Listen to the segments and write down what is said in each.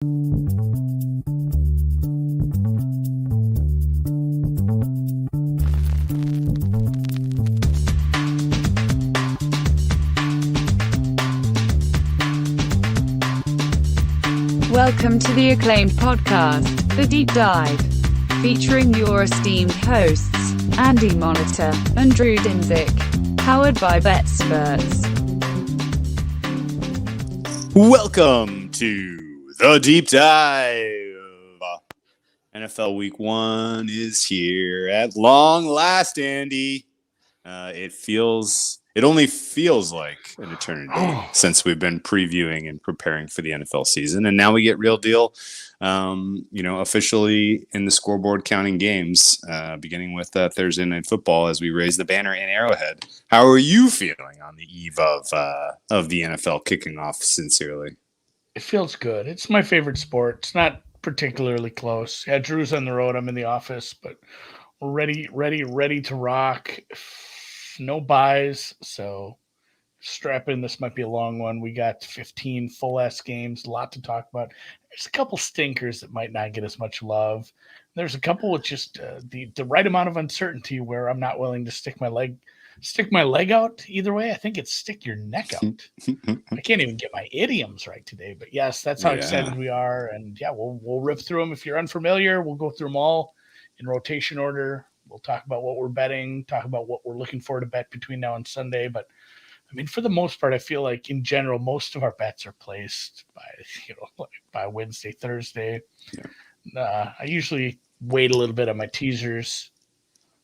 Welcome to the acclaimed podcast, The Deep Dive, featuring your esteemed hosts, Andy Monitor and Drew Dinzik, powered by BetSperts. Welcome to The Deep Dive. NFL Week 1 is here at long last, Andy. It only feels like an eternity since we've been previewing and preparing for the NFL season. And now we get real deal, officially in the scoreboard counting games, beginning with Thursday Night Football as we raise the banner in Arrowhead. How are you feeling on the eve of the NFL kicking off sincerely? It feels good. It's my favorite sport. It's not particularly close. Yeah, Drew's on the road. I'm in the office, but we're ready to rock. No buys, so strap in. This might be a long one. We got 15 full-ass games, a lot to talk about. There's a couple stinkers that might not get as much love. There's a couple with just the right amount of uncertainty where I'm not willing to stick my leg out either way. I think it's stick your neck out. I can't even get my idioms right today, but yes, that's how excited we are. And yeah, we'll rip through them. If you're unfamiliar, we'll go through them all in rotation order. We'll talk about what we're betting, talk about what we're looking for to bet between now and Sunday. But I mean, for the most part, I feel like in general, most of our bets are placed by Wednesday, Thursday. Yeah. I usually wait a little bit on my teasers.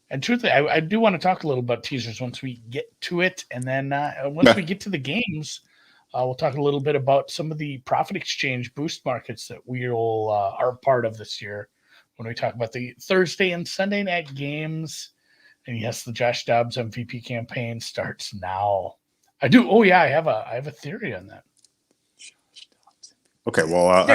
And truthfully, I do want to talk a little about teasers once we get to it. And then once we get to the games, we'll talk a little bit about some of the profit exchange boost markets that we will are part of this year when we talk about the Thursday and Sunday night games. And yes, the Josh Dobbs MVP campaign starts now. I do. Oh yeah, I have a theory on that. Okay, well,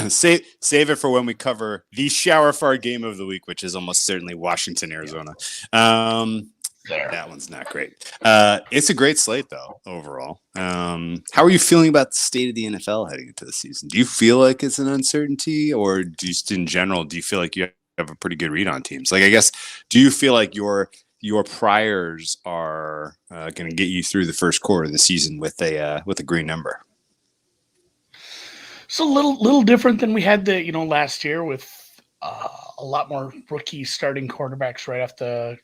save it for when we cover the shower fart game of the week, which is almost certainly Washington, Arizona. That one's not great. It's a great slate, though, overall. How are you feeling about the state of the NFL heading into the season? Do you feel like it's an uncertainty, or just in general, do you feel like you have a pretty good read on teams? Like, I guess, do you feel like your priors are going to get you through the first quarter of the season with a green number? It's a little different than we had last year with a lot more rookie starting quarterbacks right off the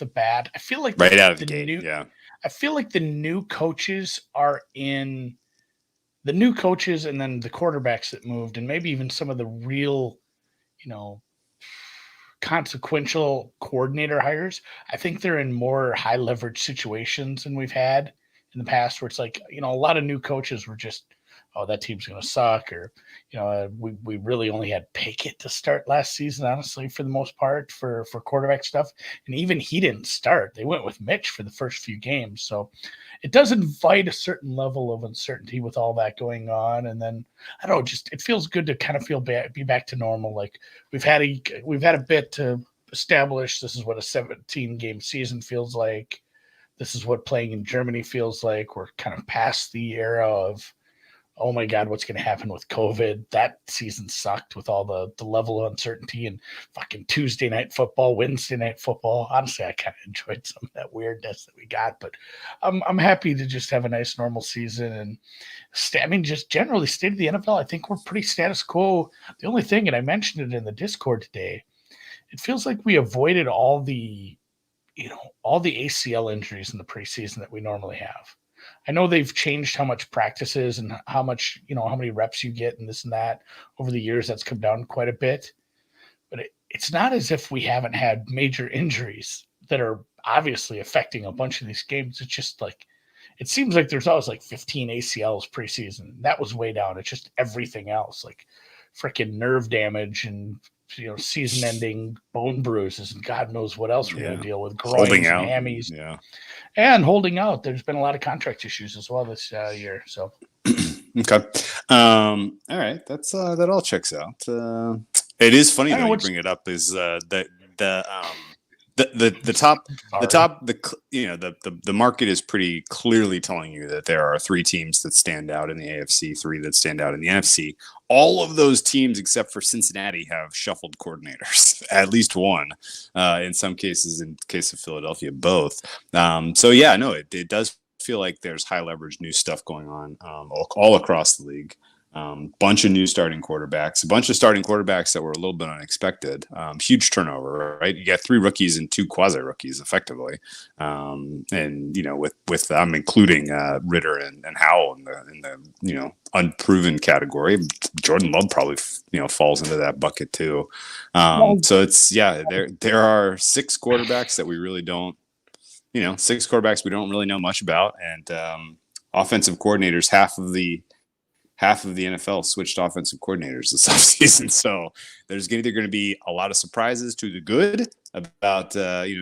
bat. I feel like right out of the gate. I feel like the new coaches are in the new coaches, and then the quarterbacks that moved, and maybe even some of the real, consequential coordinator hires. I think they're in more high leverage situations than we've had in the past, where it's like, a lot of new coaches were just, oh, that team's going to suck, or, we really only had Pickett to start last season, honestly, for the most part, for quarterback stuff. And even he didn't start. They went with Mitch for the first few games. So it does invite a certain level of uncertainty with all that going on. And then, I don't know, just it feels good to kind of be back to normal. Like we've had a bit to establish this is what a 17-game season feels like. This is what playing in Germany feels like. We're kind of past the era of, oh my God, what's going to happen with COVID? That season sucked with all the level of uncertainty and fucking Tuesday night football, Wednesday night football. Honestly, I kind of enjoyed some of that weirdness that we got, but I'm happy to just have a nice normal season. And just generally state of the NFL, I think we're pretty status quo. The only thing, and I mentioned it in the Discord today, it feels like we avoided all the ACL injuries in the preseason that we normally have. I know they've changed how much practice is and how much, how many reps you get and this and that over the years. That's come down quite a bit, but it's not as if we haven't had major injuries that are obviously affecting a bunch of these games. It's just like, it seems like there's always like 15 ACLs preseason. That was way down. It's just everything else, like freaking nerve damage and, season-ending bone bruises and God knows what else we're going to deal with. Groins, holding out, hammies, and holding out. There's been a lot of contract issues as well this year. So, okay, all right, that all checks out. It is funny though you bring it up. Is the The market is pretty clearly telling you that there are 3 teams that stand out in the AFC, 3 that stand out in the NFC. All of those teams, except for Cincinnati, have shuffled coordinators. At least one, in some cases. In case of Philadelphia, both. It does feel like there's high leverage new stuff going on all across the league. Bunch of new starting quarterbacks, a bunch of starting quarterbacks that were a little bit unexpected. Huge turnover, right? You got 3 rookies and 2 quasi rookies, effectively, and with I'm including Ritter and Howell in the unproven category. Jordan Love probably falls into that bucket too. So it's there are 6 quarterbacks that we really don't 6 quarterbacks we don't really know much about, and offensive coordinators. Half of the NFL switched offensive coordinators this offseason. So there's either going to be a lot of surprises to the good about, we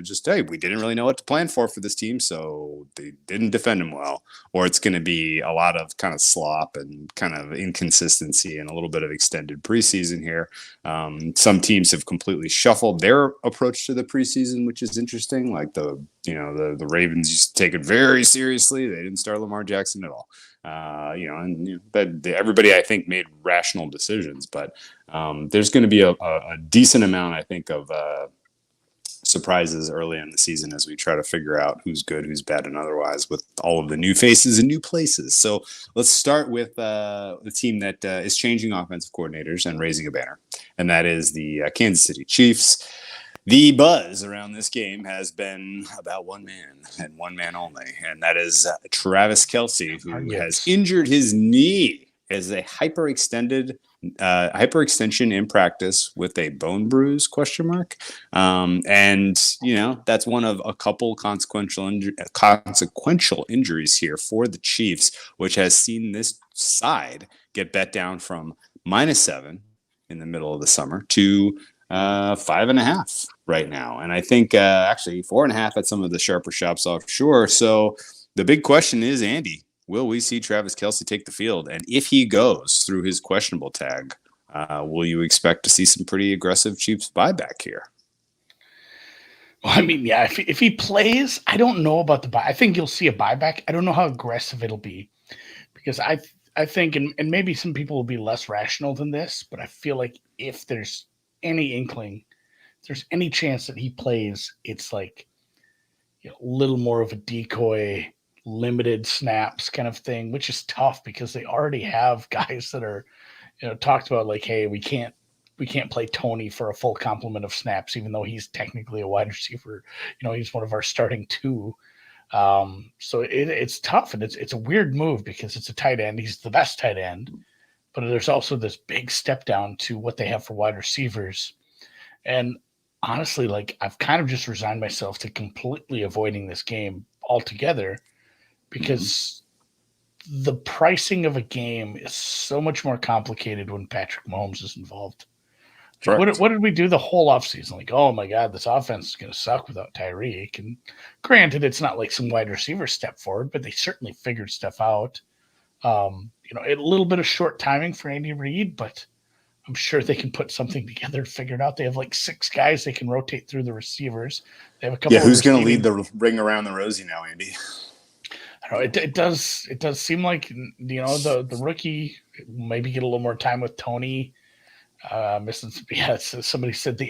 didn't really know what to plan for this team, so they didn't defend them well. Or it's going to be a lot of kind of slop and kind of inconsistency and a little bit of extended preseason here. Some teams have completely shuffled their approach to the preseason, which is interesting. Like the Ravens used to take it very seriously. They didn't start Lamar Jackson at all. Everybody, I think, made rational decisions, but there's going to be a decent amount, I think, of surprises early in the season as we try to figure out who's good, who's bad, and otherwise with all of the new faces and new places. So let's start with the team that is changing offensive coordinators and raising a banner, and that is the Kansas City Chiefs. The buzz around this game has been about one man and one man only, and that is Travis Kelce, who has injured his knee as a hyperextension in practice with a bone bruise ? And that's one of a couple consequential injuries here for the Chiefs, which has seen this side get bet down from -7 in the middle of the summer to 5.5 right now, and I think actually 4.5 at some of the sharper shops offshore. So the big question is, Andy, will we see Travis Kelce take the field? And if he goes through his questionable tag, will you expect to see some pretty aggressive Chiefs buyback here? Well, I mean, yeah, if he plays, I don't know about the buy. I think you'll see a buyback. I don't know how aggressive it'll be, because I think, and maybe some people will be less rational than this, but I feel like if there's any inkling, if there's any chance that he plays, it's like a little more of a decoy, limited snaps kind of thing, which is tough because they already have guys that are, talked about like, hey, we can't play Tony for a full complement of snaps, even though he's technically a wide receiver. He's one of our starting 2. So it's tough, and it's a weird move because it's a tight end. He's the best tight end. But there's also this big step down to what they have for wide receivers. And honestly, like, I've kind of just resigned myself to completely avoiding this game altogether, because the pricing of a game is so much more complicated when Patrick Mahomes is involved. Like, what did we do the whole offseason? Like, oh my God, this offense is going to suck without Tyreek. And granted, it's not like some wide receiver step forward, but they certainly figured stuff out. A little bit of short timing for Andy Reid, but I'm sure they can put something together to figure it out. They have like 6 guys they can rotate through the receivers. They have a couple. Yeah, who's going to lead the ring around the rosy now, Andy? I don't know. It does seem like the rookie maybe get a little more time with Tony. Somebody said the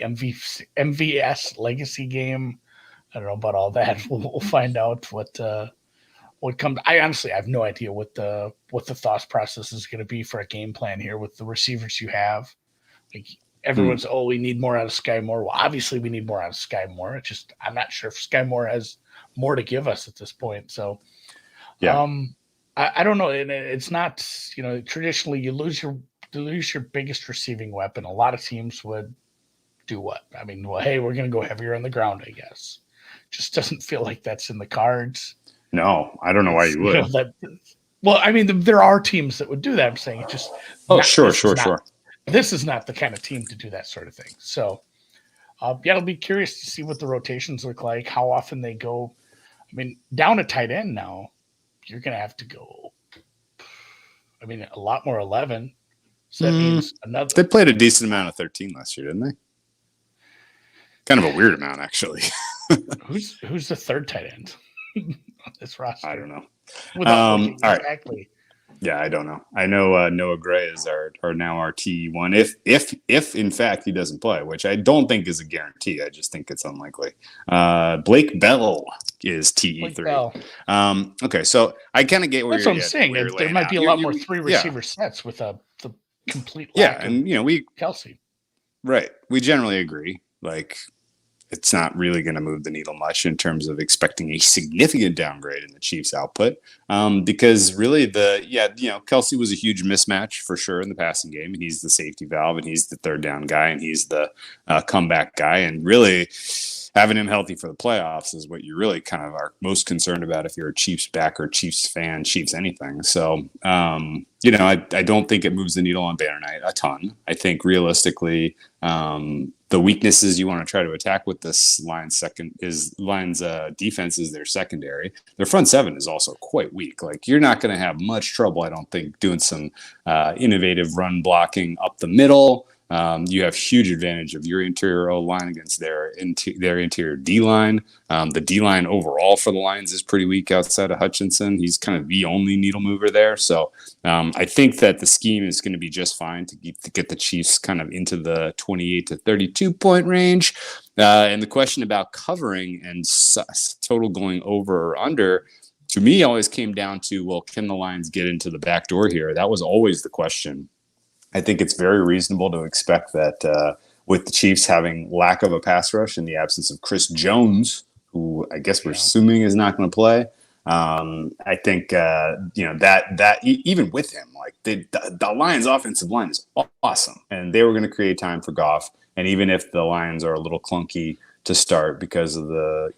MVS legacy game. I don't know about all that. We'll find out what comes. I honestly have no idea what the thought process is going to be for a game plan here with the receivers you have. Like, everyone's, we need more out of Sky Moore. Well, obviously we need more out of Sky Moore. It's just, I'm not sure if Sky Moore has more to give us at this point. So, yeah. I don't know. And it's not, traditionally you lose your biggest receiving weapon. A lot of teams would do what? I mean, well, hey, we're going to go heavier on the ground, I guess. Just doesn't feel like that's in the cards. No, I don't know why you would. There are teams that would do that. I'm saying it's just. Sure. This is not the kind of team to do that sort of thing. So, I'll be curious to see what the rotations look like, how often they go. I mean, down a tight end now, you're going to have to go. I mean, a lot more 11. So that means another. They played a decent amount of 13 last year, didn't they? Kind of a weird amount, actually. Who's the third tight end on this roster? I don't know. Without looking all right. exactly. Yeah, I don't know. I know Noah Gray is our now our T1 if in fact he doesn't play, which I don't think is a guarantee. I just think it's unlikely. Blake Bell is TE3. Okay, so I kind of get where that's you're what I'm saying. There might be a lot more three receiver sets with the complete lack and Kelsey. Right. We generally agree. Like, it's not really going to move the needle much in terms of expecting a significant downgrade in the Chiefs' output, because really Kelsey was a huge mismatch for sure in the passing game, and he's the safety valve, and he's the third down guy, and he's the comeback guy, and really having him healthy for the playoffs is what you really kind of are most concerned about if you're a Chiefs backer, Chiefs fan, Chiefs anything. So, I don't think it moves the needle on banner night a ton. I think realistically, the weaknesses you want to try to attack with this Lions defense is their secondary. Their front seven is also quite weak. Like, you're not going to have much trouble, I don't think, doing some innovative run blocking up the middle. You have huge advantage of your interior O-line against their interior D-line. The D-line overall for the Lions is pretty weak outside of Hutchinson. He's kind of the only needle mover there. So I think that the scheme is going to be just fine to get the Chiefs kind of into the 28 to 32 point range. And the question about covering and total going over or under, to me, always came down to, well, can the Lions get into the back door here? That was always the question. I think it's very reasonable to expect that with the Chiefs having lack of a pass rush in the absence of Chris Jones, who I guess we're assuming is not going to play, I think that even with him, like the Lions' offensive line is awesome, and they were going to create time for Goff. And even if the Lions are a little clunky to start because of the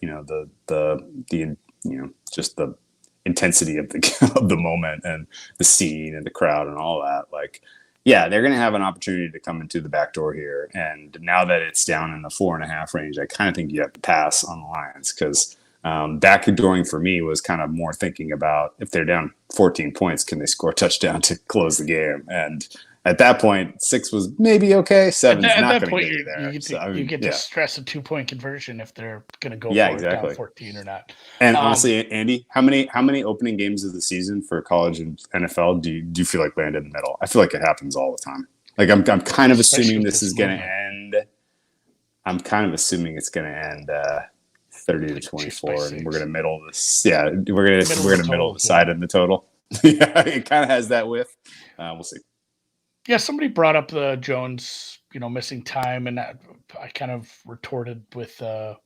just the intensity of the moment and the scene and the crowd and all that, like. Yeah, they're going to have an opportunity to come into the back door here. And now that it's down in the 4.5 range, I kind of think you have to pass on the Lions because backdooring for me was kind of more thinking about if they're down 14 points, can they score a touchdown to close the game? And at that point, 6 was maybe okay. 7's not going to get you there. You get to stress a 2-point conversion if they're going to go for it down 14 or not. And honestly, Andy, how many opening games of the season for college and NFL do you feel like land in the middle? I feel like it happens all the time. Like I'm kind of assuming this is going to end. I'm kind of assuming it's going to end 30 to 24, and we're going to middle this. Yeah, we're going to middle the side in the total. Yeah, it kind of has that width. We'll see. Yeah, somebody brought up the Jones, missing time, and I kind of retorted with, I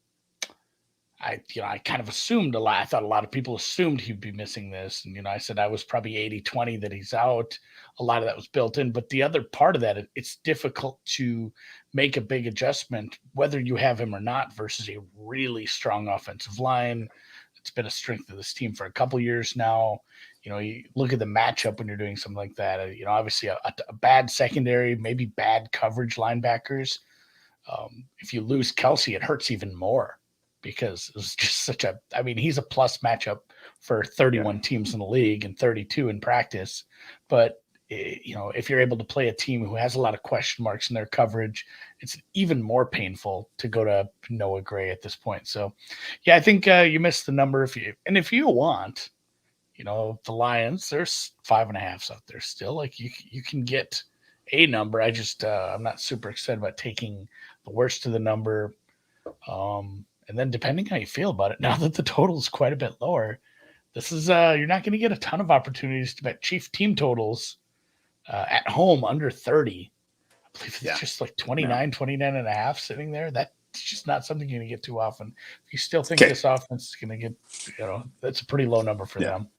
kind of assumed a lot. I thought a lot of people assumed he'd be missing this, and I said I was probably 80-20 that he's out. A lot of that was built in, but the other part of that, it's difficult to make a big adjustment whether you have him or not versus a really strong offensive line. It's been a strength of this team for a couple years now. You look at the matchup when you're doing something like that. Obviously a bad secondary, maybe bad coverage linebackers. If you lose Kelsey, it hurts even more because it was just he's a plus matchup for 31 teams in the league and 32 in practice. But, if you're able to play a team who has a lot of question marks in their coverage, it's even more painful to go to Noah Gray at this point. So, yeah, I think you missed the number if you want. The Lions, there's 5.5s out there still. Like you can get a number. I just I'm not super excited about taking the worst of the number. And then depending how you feel about it, now that the total is quite a bit lower, this is you're not going to get a ton of opportunities to bet Chief team totals at home under 30. I believe it's just like 29.5 sitting there. That's just not something you're going to get too often. If you still think this offense is going to get, that's a pretty low number for them.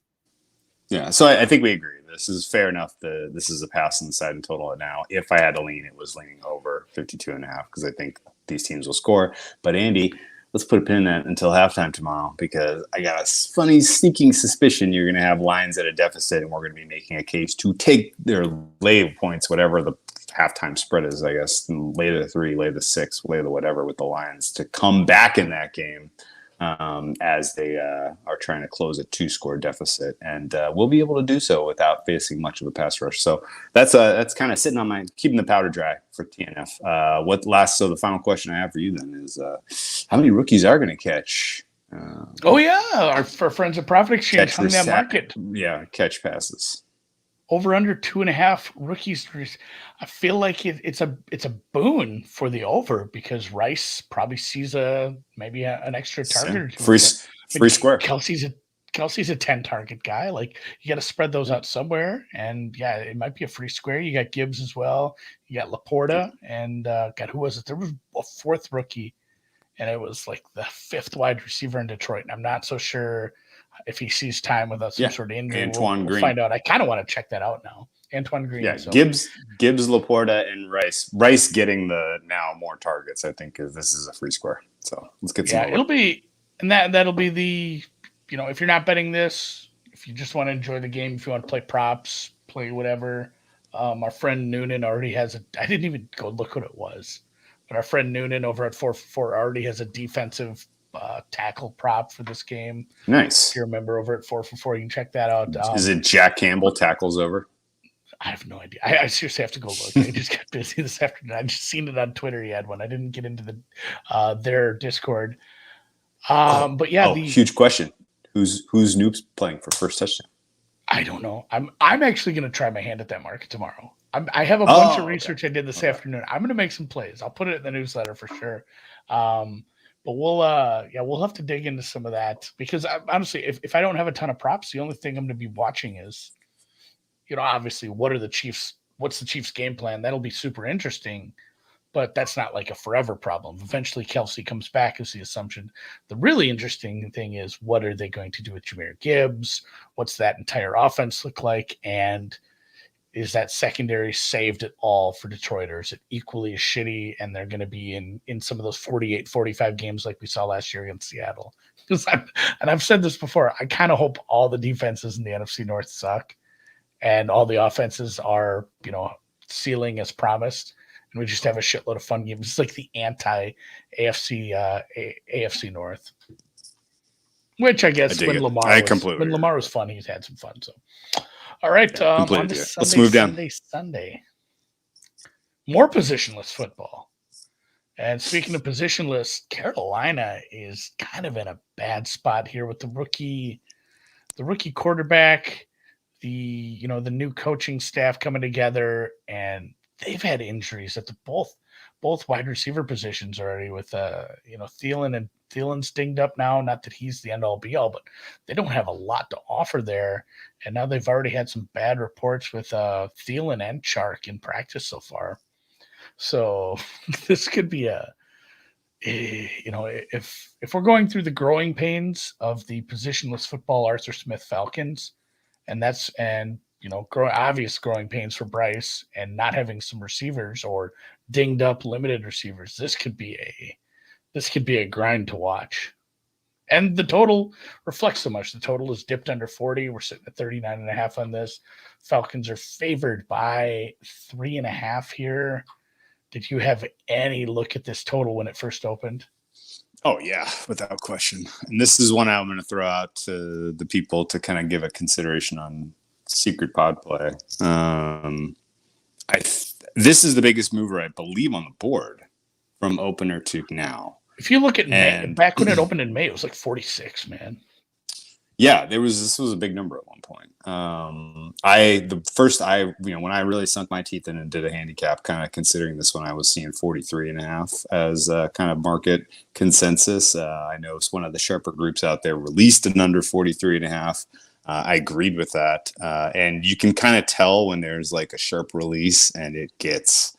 Yeah, so I think we agree. This is fair enough. This is a pass on the side and total it now. If I had to lean, it was leaning over 52.5 because I think these teams will score. But Andy, let's put a pin in that until halftime tomorrow because I got a funny sneaking suspicion you're going to have Lions at a deficit and we're going to be making a case to take their lay points, whatever the halftime spread is, I guess, lay the 3, lay the 6, lay the whatever with the Lions to come back in that game. as they are trying to close a 2-score deficit, and we'll be able to do so without facing much of a pass rush. So that's kind of sitting on my keeping the powder dry for TNF. So the final question I have for you then is how many rookies are going to catch? Our friends at Profit Exchange hung that market. Yeah, catch passes. Over under 2.5 rookies. I feel like it's a boon for the over because Rice probably sees maybe an extra target. Free square. Kelsey's a 10 target guy. Like you got to spread those out somewhere, and yeah, it might be a free square. You got Gibbs as well. You got Laporta, and who was it? There was a 4th rookie, and it was like the 5th wide receiver in Detroit. And I'm not so sure if he sees time without some sort of injury. Antoine Green. We'll find out. I kind of want to check that out now. Antoine Green. Yeah, so. Gibbs, Laporta, and Rice. Rice getting the now more targets, I think, because this is a free square. So let's get some. Yeah, it'll be, and that'll be the, if you're not betting this, if you just want to enjoy the game, if you want to play props, play whatever. Our friend Noonan already has I didn't even go look what it was, but our friend Noonan over at 444 already has a defensive tackle prop for this game. Nice. If you remember over at 444, you can check that out. Is it Jack Campbell tackles over? I have no idea. I seriously have to go look. I just got busy this afternoon. I just seen it on Twitter. He had one. I didn't get into their Discord. But yeah, huge question. Who's Noobs playing for first touchdown? I don't know. I'm actually going to try my hand at that market tomorrow. I have a bunch of research I did this afternoon. I'm going to make some plays. I'll put it in the newsletter for sure. But we'll have to dig into some of that because honestly, if I don't have a ton of props, the only thing I'm going to be watching is, obviously what's the Chiefs game plan? That'll be super interesting, but that's not like a forever problem. Eventually Kelsey comes back is the assumption. The really interesting thing is what are they going to do with Jahmyr Gibbs? What's that entire offense look like? And is that secondary saved at all for Detroit, or is it equally as shitty and they're going to be in some of those 48, 45 games like we saw last year against Seattle? And I've said this before, I kind of hope all the defenses in the NFC North suck and all the offenses are, ceiling as promised, and we just have a shitload of fun games. It's like the anti-AFC AFC North, which I guess when Lamar was fun, he's had some fun. So. All right, on this Sunday, let's move down. Sunday. More positionless football. And speaking of positionless, Carolina is kind of in a bad spot here with the rookie quarterback, the new coaching staff coming together, and they've had injuries at both wide receiver positions already with Thielen, and Thielen's dinged up now. Not that he's the end all be all, but they don't have a lot to offer there. And now they've already had some bad reports with Thielen and Chark in practice so far. So this could be if we're going through the growing pains of the positionless football Arthur Smith Falcons, obvious growing pains for Bryce and not having some receivers or dinged up limited receivers, this could be a grind to watch. And the total reflects so much. The total is dipped under 40. We're sitting at 39.5 on this. Falcons are favored by 3.5 here. Did you have any look at this total when it first opened? Oh, yeah, without question. And this is one I'm going to throw out to the people to kind of give a consideration on secret pod play. This is the biggest mover, I believe, on the board from opener to now. If you look at May, back when it opened in May, it was like 46, man. Yeah, this was a big number at one point. When I really sunk my teeth in and did a handicap, kind of considering this one, I was seeing 43.5 as kind of market consensus. I know it's one of the sharper groups out there released an under 43.5. I agreed with that. And you can kind of tell when there's like a sharp release and it gets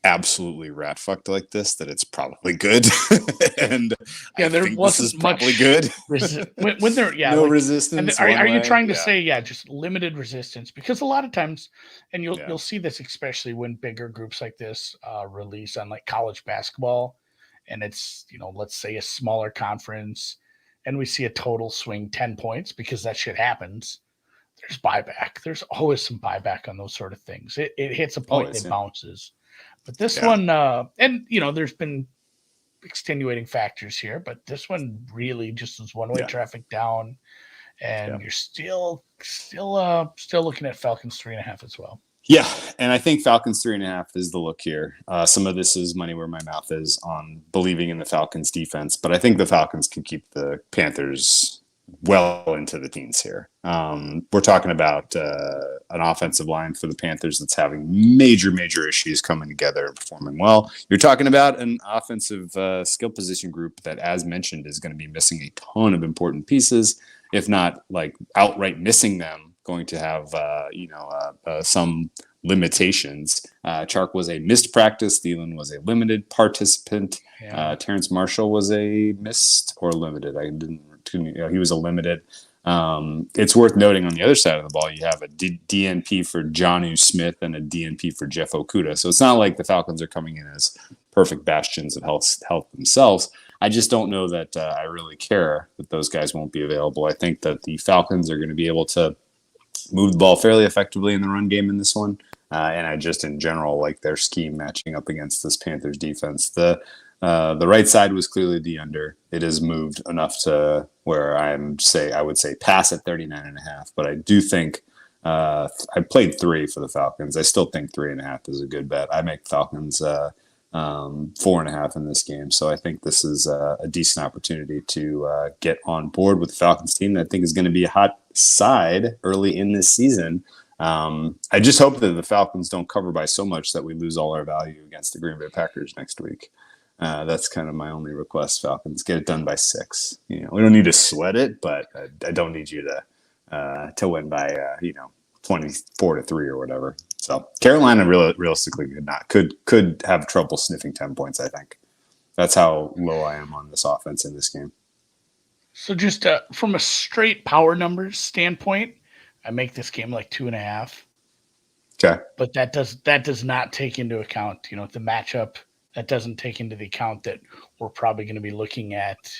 absolutely rat fucked like this that it's probably good. And there wasn't much probably good. when there no resistance. Are you trying to say just limited resistance? Because a lot of times, and you'll see this especially when bigger groups like this release on like college basketball, and it's let's say a smaller conference, and we see a total swing 10 points because that shit happens. There's buyback. There's always some buyback on those sort of things. It hits a point and it bounces. But this one, and there's been extenuating factors here, but this one really just was one-way traffic down, and you're still looking at Falcons 3.5 as well. Yeah, and I think Falcons 3.5 is the look here. Some of this is money where my mouth is on believing in the Falcons defense, but I think the Falcons can keep the Panthers well into the teens here. We're talking about an offensive line for the Panthers that's having major issues coming together and performing well. You're talking about an offensive skill position group that, as mentioned, is going to be missing a ton of important pieces, if not like outright missing them. Going to have some limitations. Chark was a missed practice. Thielen was a limited participant. Terrence Marshall was a missed or limited. He was a limited. It's worth noting on the other side of the ball, you have a DNP for Jonnu Smith and a DNP for Jeff Okudah. So it's not like the Falcons are coming in as perfect bastions of health themselves. I just don't know that I really care that those guys won't be available. I think that the Falcons are going to be able to move the ball fairly effectively in the run game in this one. And I just, in general, like their scheme matching up against this Panthers defense. The right side was clearly the under. It has moved enough to where I would say pass at 39.5. But I do think I played 3 for the Falcons. I still think 3.5 is a good bet. I make Falcons 4.5 in this game. So I think this is a decent opportunity to get on board with the Falcons team that I think is going to be a hot side early in this season. I just hope that the Falcons don't cover by so much that we lose all our value against the Green Bay Packers next week. That's kind of my only request. Falcons, get it done by 6. We don't need to sweat it, but I don't need you to win by 24-3 or whatever. So Carolina realistically could have trouble sniffing 10 points. I think that's how low I am on this offense in this game. So just from a straight power numbers standpoint, I make this game like 2.5. Okay, but that does not take into account the matchup. That doesn't take into the account that we're probably going to be looking at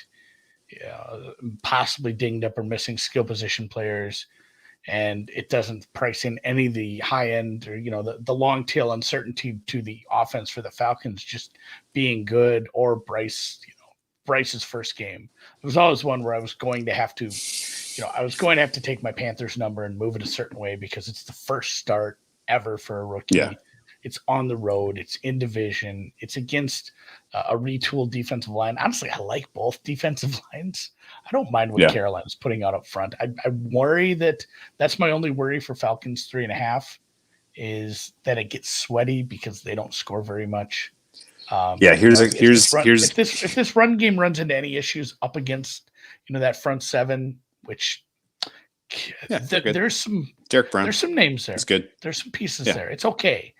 possibly dinged up or missing skill position players. And it doesn't price in any of the high end or, the long tail uncertainty to the offense for the Falcons just being good or Bryce's first game. It was always one where I was going to have to take my Panthers number and move it a certain way because it's the first start ever for a rookie. Yeah. It's on the road. It's in division. It's against a retooled defensive line. Honestly, I like both defensive lines. I don't mind what Carolina's putting out up front. I worry that's my only worry for Falcons 3.5 is that it gets sweaty because they don't score very much. If this run game runs into any issues up against that front seven, which there's some Derek Brown. There's some names there. It's good. There's some pieces there. It's okay.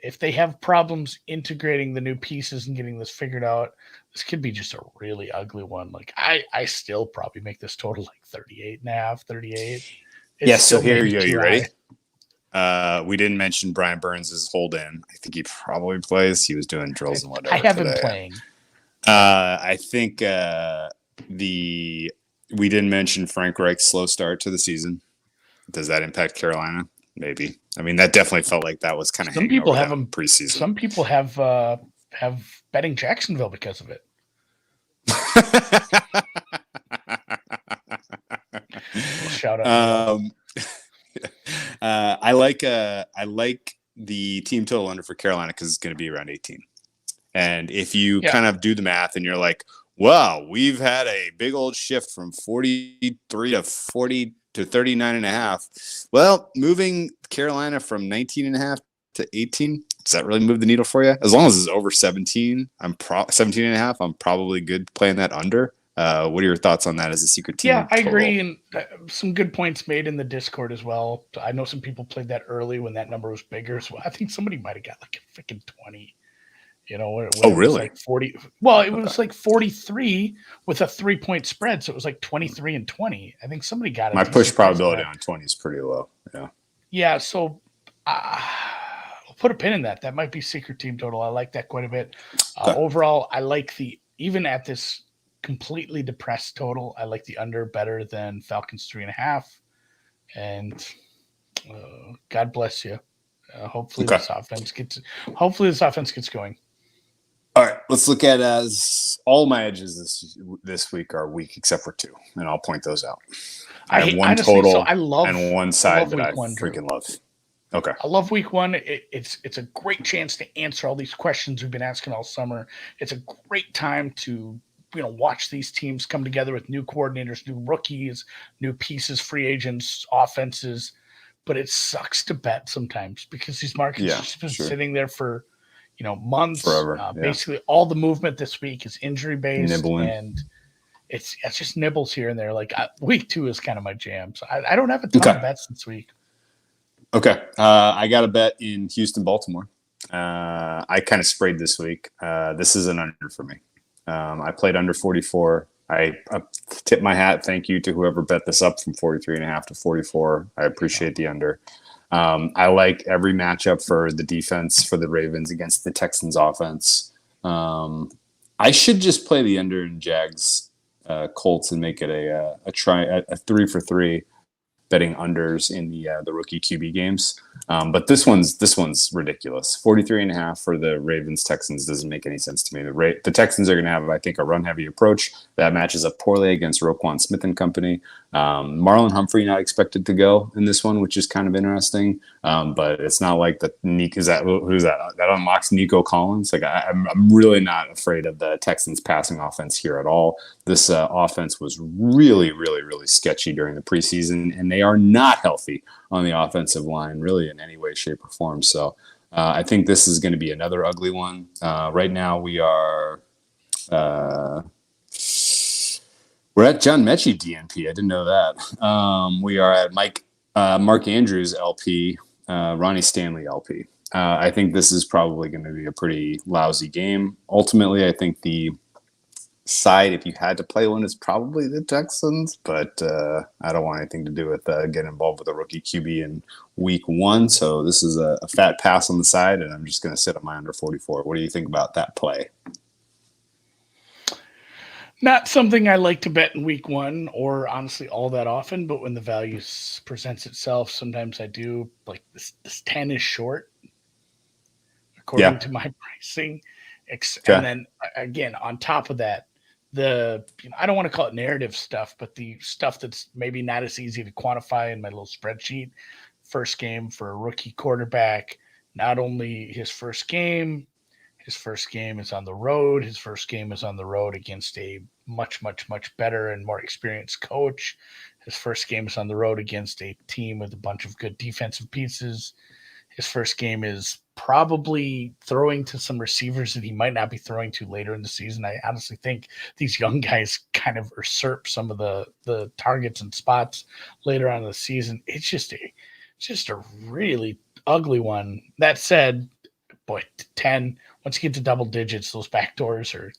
If they have problems integrating the new pieces and getting this figured out, this could be just a really ugly one. Like I still probably make this total like 38.5, 38. So here you go. You ready? We didn't mention Brian Burns' hold in. I think he probably plays. He was doing drills and whatever. I have him playing. I think we didn't mention Frank Reich's slow start to the season. Does that impact Carolina? Maybe. I mean, that definitely felt like that was kind of. Some people have them preseason. Some people have betting Jacksonville because of it. Shout out. I like the team total under for Carolina because it's going to be around 18. And if you kind of do the math and you're like, wow, we've had a big old shift from 43 to 40 to 39.5. Well, moving Carolina from 19.5 to 18, does that really move the needle for you? As long as it's over 17, 17.5, I'm probably good playing that under. What are your thoughts on that as a secret team? Yeah, I agree. And some good points made in the Discord as well. I know some people played that early when that number was bigger. So I think somebody might have got like a freaking 20. When really? Was like 40. Well, it was like 43 with a 3-point spread. So it was like 23 and 20. I think somebody got it. My push probability on 20 is pretty low. Yeah. Yeah. So I'll put a pin in that. That might be secret team total. I like that quite a bit. Overall, I like even at this completely depressed total, I like the under better than Falcons 3.5. And God bless you. Hopefully this offense gets going. All right. let's look at all my edges this week are weak except for 2, and I'll point those out. I have one honestly, total so I love, and one side that I one, freaking love. Okay. I love week 1. It's a great chance to answer all these questions we've been asking all summer. It's a great time to watch these teams come together with new coordinators, new rookies, new pieces, free agents, offenses. But it sucks to bet sometimes because these markets have just been sitting there for months. Forever. Basically, all the movement this week is injury based, Nibbling. and it's just nibbles here and there. Like week 2 is kind of my jam, so I don't have a ton of bets this week. Okay, I got a bet in Houston, Baltimore. I kind of sprayed this week. This is an under for me. I played under 44. I tip my hat. Thank you to whoever bet this up from 43.5 to 44. I appreciate the under. I like every matchup for the defense for the Ravens against the Texans offense. I should just play the under in Jags Colts and make it a 3-for-3 betting unders in the rookie QB games. But this one's ridiculous. 43.5 for the Ravens Texans doesn't make any sense to me. The Texans are going to have, I think, a run heavy approach that matches up poorly against Roquan Smith and company. Marlon Humphrey not expected to go in this one, which is kind of interesting. But it's not like who's that? That unlocks Nico Collins. Like I'm really not afraid of the Texans passing offense here at all. This offense was really, really, really sketchy during the preseason, and they are not healthy on the offensive line, really in any way, shape, or form. So I think this is going to be another ugly one. Right now we are we're at John Mechie DNP. I didn't know that. We are at Mark Andrews LP, Ronnie Stanley LP. I think this is probably going to be a pretty lousy game. Ultimately, I think the side, if you had to play one, is probably the Texans, but I don't want anything to do with getting involved with a rookie QB in week 1. So this is a fat pass on the side, and I'm just going to sit on my under 44. What do you think about that play? Not something I like to bet in week 1 or honestly all that often, but when the value presents itself, sometimes I do. Like this 10 is short according to my pricing. And then again, on top of that, I don't want to call it narrative stuff, but the stuff that's maybe not as easy to quantify in my little spreadsheet. First game for a rookie quarterback, not only his first game is on the road. His first game is on the road against a much, much, much better and more experienced coach. His first game is on the road against a team with a bunch of good defensive pieces. His first game is probably throwing to some receivers that he might not be throwing to later in the season. I honestly think these young guys kind of usurp some of the targets and spots later on in the season. It's just a really ugly one. That said, boy, 10, once you get to double digits, those back doors are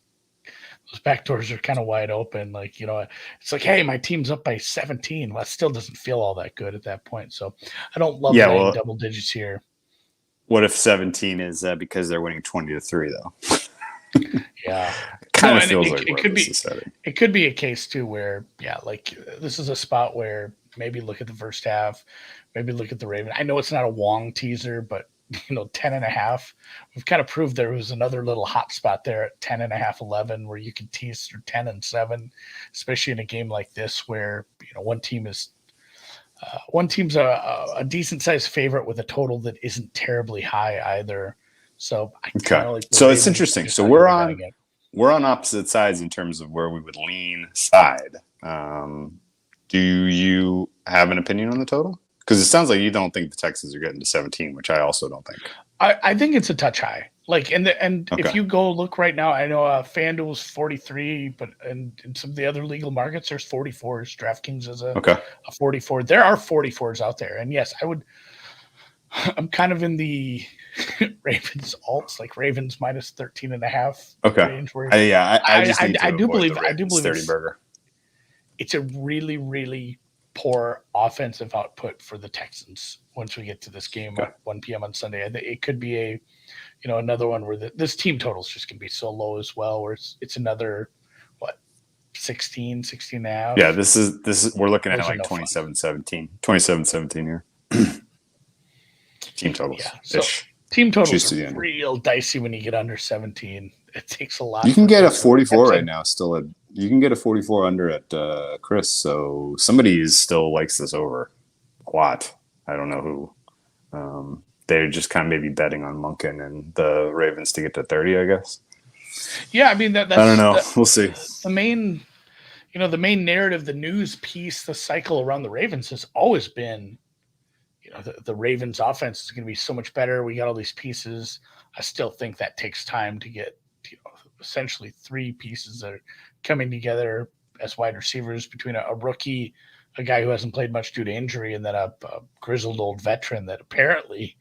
kind of wide open. Like, it's like, hey, my team's up by 17. Well, it still doesn't feel all that good at that point. So I don't love double digits here. What if 17 is because they're winning 20-3 though? Yeah. Kind of feels like it could be a case too where, this is a spot where maybe look at the first half, maybe look at the Ravens. I know it's not a Wong teaser, but 10.5. We've kind of proved there was another little hot spot there at 10.5, 11, where you can tease through 10 and 7, especially in a game like this where one team's a decent sized favorite with a total that isn't terribly high either. So so it's interesting. So we're on opposite sides in terms of where we would lean side. Do you have an opinion on the total? Because it sounds like you don't think the Texans are getting to 17, which I also don't think. I think it's a touch high. Like, if you go look right now, I know FanDuel's 43, but in some of the other legal markets, there's 44s. DraftKings is a 44. There are 44s out there, and yes, I'm kind of in the Ravens alts, like Ravens minus 13.5 range. Where I do believe 30 burger. It's a really, really poor offensive output for the Texans once we get to this game at 1 p.m. on Sunday. I think it could be another one where this team total is just going to be so low as well, where it's another 16 and a half. Yeah, this is we're looking at like 27-17 here. Team totals. Yeah. So team totals are real dicey when you get under 17. it takes a lot. You can get a 44 right now. You can get a 44 under at Chris. So somebody still likes this over a lot. I don't know who. They're just kind of maybe betting on Monken and the Ravens to get to 30, I guess. Yeah, I mean that's. I don't know. We'll see. The main narrative, the news piece, the cycle around the Ravens has always been, the Ravens offense is going to be so much better. We got all these pieces. I still think that takes time to get, essentially 3 pieces that are coming together as wide receivers between a rookie, a guy who hasn't played much due to injury, and then a grizzled old veteran that apparently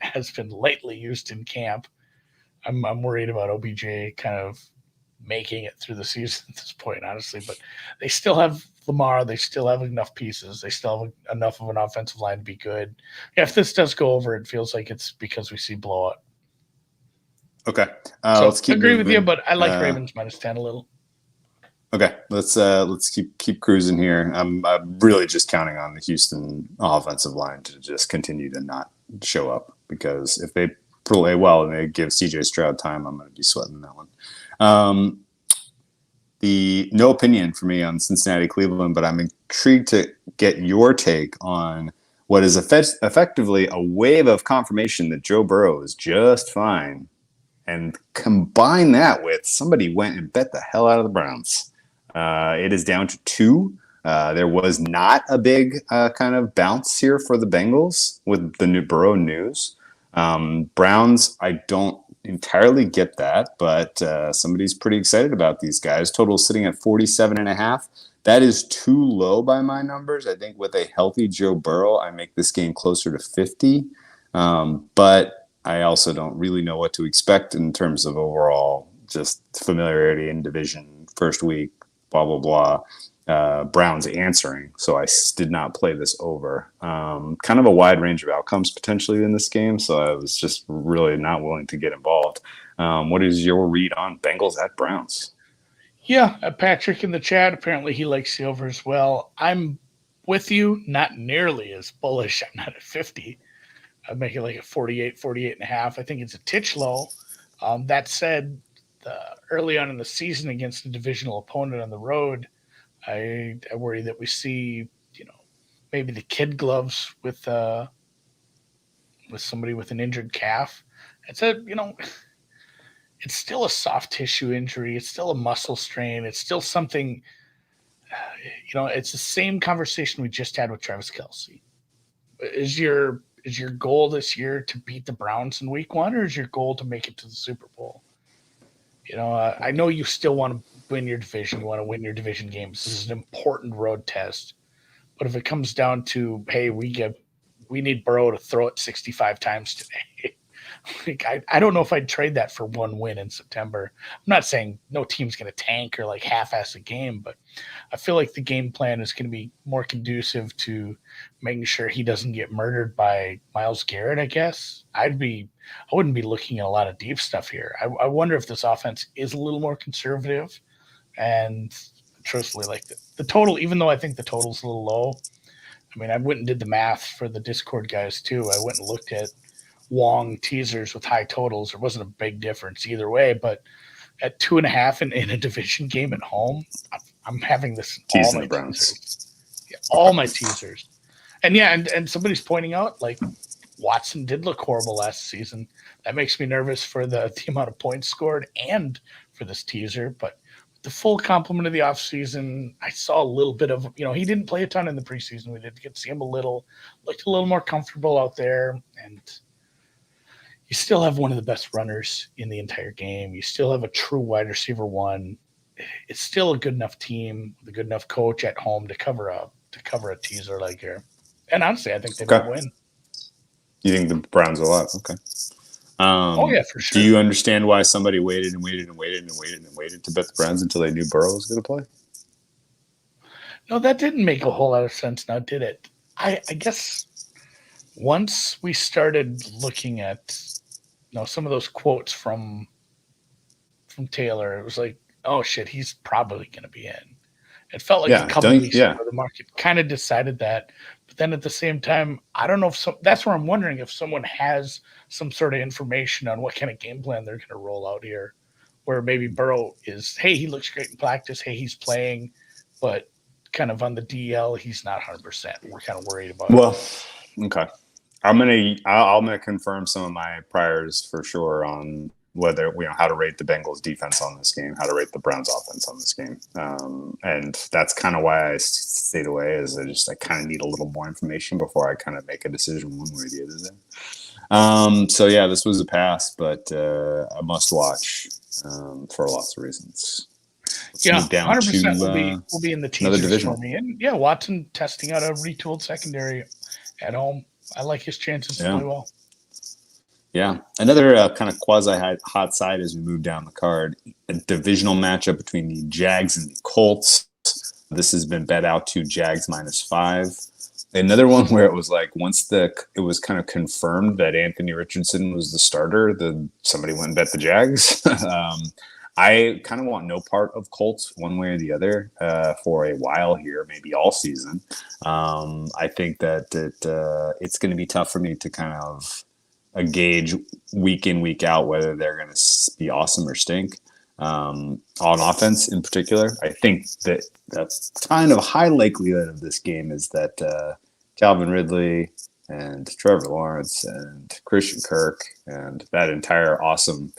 has been lately used in camp. I'm worried about OBJ kind of making it through the season at this point, honestly, but they still have Lamar. They still have enough pieces. They still have enough of an offensive line to be good. Yeah, if this does go over, it feels like it's because we see blowout. Okay. So let's keep agree moving. with you, but I like Ravens -10 a little. Okay, let's keep cruising here. I'm really just counting on the Houston offensive line to just continue to not show up, because if they play well and they give CJ Stroud time, I'm going to be sweating that one. The no opinion for me on Cincinnati Cleveland, but I'm intrigued to get your take on what is effectively a wave of confirmation that Joe Burrow is just fine, and combine that with somebody went and bet the hell out of the Browns. It is down to 2. There was not a big kind of bounce here for the Bengals with the new Burrow news. Browns, I don't entirely get that, but somebody's pretty excited about these guys. Total sitting at 47.5. That is too low by my numbers. I think with a healthy Joe Burrow, I make this game closer to 50. But I also don't really know what to expect in terms of overall just familiarity in division, first week, blah, blah, blah. Browns answering. So I did not play this over. Kind of a wide range of outcomes potentially in this game. So I was just really not willing to get involved. What is your read on Bengals at Browns? Yeah, Patrick in the chat, apparently he likes the over as well. I'm with you, not nearly as bullish. I'm not at 50. I'd make it like a 48.5. I think it's a titch low. That said, early on in the season against a divisional opponent on the road, I worry that we see, maybe the kid gloves with somebody with an injured calf. It's it's still a soft tissue injury. It's still a muscle strain. It's still something, it's the same conversation we just had with Travis Kelce. Is your goal this year to beat the Browns in week 1, or is your goal to make it to the Super Bowl? I know you still want to win your division. You want to win your division games. This is an important road test. But if it comes down to, hey, we need Burrow to throw it 65 times today, I don't know if I'd trade that for 1 win in September. I'm not saying no team's going to tank or like half-ass a game, but I feel like the game plan is going to be more conducive to making sure he doesn't get murdered by Myles Garrett, I guess. I wouldn't be looking at a lot of deep stuff here. I wonder if this offense is a little more conservative. And truthfully, like the total, even though I think the total's a little low, I mean, I went and did the math for the Discord guys too. I went and looked at Wong teasers with high totals. There wasn't a big difference either way, but at 2.5 in a division game at home, I'm having this all my teasers. Yeah, all my teasers. And yeah, and somebody's pointing out, like, Watson did look horrible last season. That makes me nervous for the amount of points scored and for this teaser. But the full complement of the offseason, I saw a little bit of, he didn't play a ton in the preseason. We did get to see him looked a little more comfortable out there. And you still have one of the best runners in the entire game. You still have a true wide receiver 1. It's still a good enough team with a good enough coach at home to cover a teaser like here. And honestly, I think they might win. You think the Browns a lot? Okay. Oh yeah, for sure. Do you understand why somebody waited to bet the Browns until they knew Burrow was going to play? No, that didn't make a whole lot of sense. Now, did it? I guess once we started looking at some of those quotes from Taylor, it was like, oh shit, he's probably going to be in. It felt like a couple weeks ago the market kind of decided that. But then at the same time, I don't know if that's where I'm wondering if someone has some sort of information on what kind of game plan they're going to roll out here where maybe Burrow is, hey, he looks great in practice. Hey, he's playing, but kind of on the DL, he's not 100%. We're kind of worried about it. Well, okay. I'm gonna confirm some of my priors for sure on whether how to rate the Bengals defense on this game, how to rate the Browns offense on this game, and that's kind of why I stayed away. Is I kind of need a little more information before I kind of make a decision one way or the other. So yeah, this was a pass, but a must watch for lots of reasons. Let's move down 100% will be in the teasers for me. And yeah, Watson testing out a retooled secondary at home. I like his chances to play well. Yeah. Another kind of quasi-hot side as we move down the card, a divisional matchup between the Jags and the Colts. This has been bet out to Jags -5. Another one where it was like once it was kind of confirmed that Anthony Richardson was the starter, somebody went and bet the Jags. I kind of want no part of Colts one way or the other for a while here, maybe all season. I think that it's going to be tough for me to kind of gauge week in, week out whether they're going to be awesome or stink. On offense in particular, I think that's kind of a high likelihood of this game is that Calvin Ridley and Trevor Lawrence and Christian Kirk and that entire awesome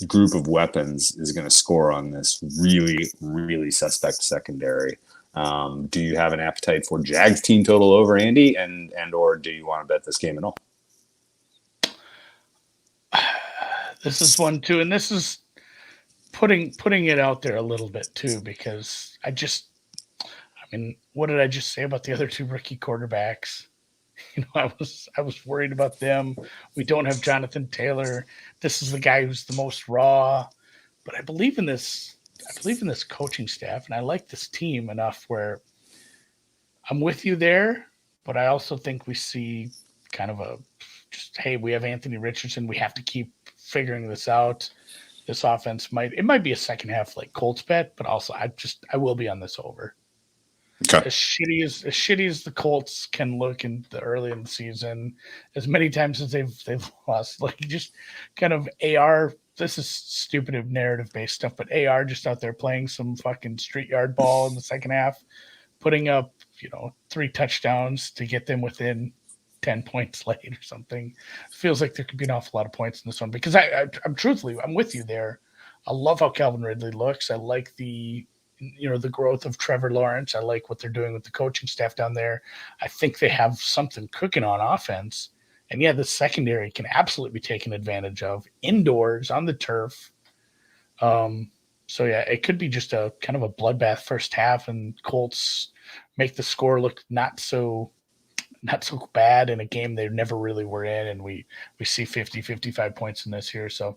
group of weapons is going to score on this really, really suspect secondary. Do you have an appetite for Jags team total over, Andy, and or do you want to bet this game at all? This is one too, and this is putting it out there a little bit too, because what did I just say about the other two rookie quarterbacks? I was worried about them. We don't have Jonathan Taylor. This is the guy who's the most raw, but I believe in this coaching staff, and I like this team enough where I'm with you there, but I also think we see kind of hey, we have Anthony Richardson. We have to keep figuring this out. This offense might be a second half like Colts bet, but also I will be on this over. Okay. As shitty as the Colts can look early in the season, as many times as they've lost, like just kind of AR. This is stupid narrative based stuff, but AR just out there playing some fucking street yard ball in the second half, putting up 3 touchdowns to get them within 10 points late or something. It feels like there could be an awful lot of points in this one because I'm with you there. I love how Calvin Ridley looks. I like the growth of Trevor Lawrence. I like what they're doing with the coaching staff down there. I think they have something cooking on offense. And yeah, the secondary can absolutely be taken advantage of indoors on the turf. So yeah, it could be just a kind of a bloodbath first half and Colts make the score look not so bad in a game they never really were in. And we see 50-55 points in this here. So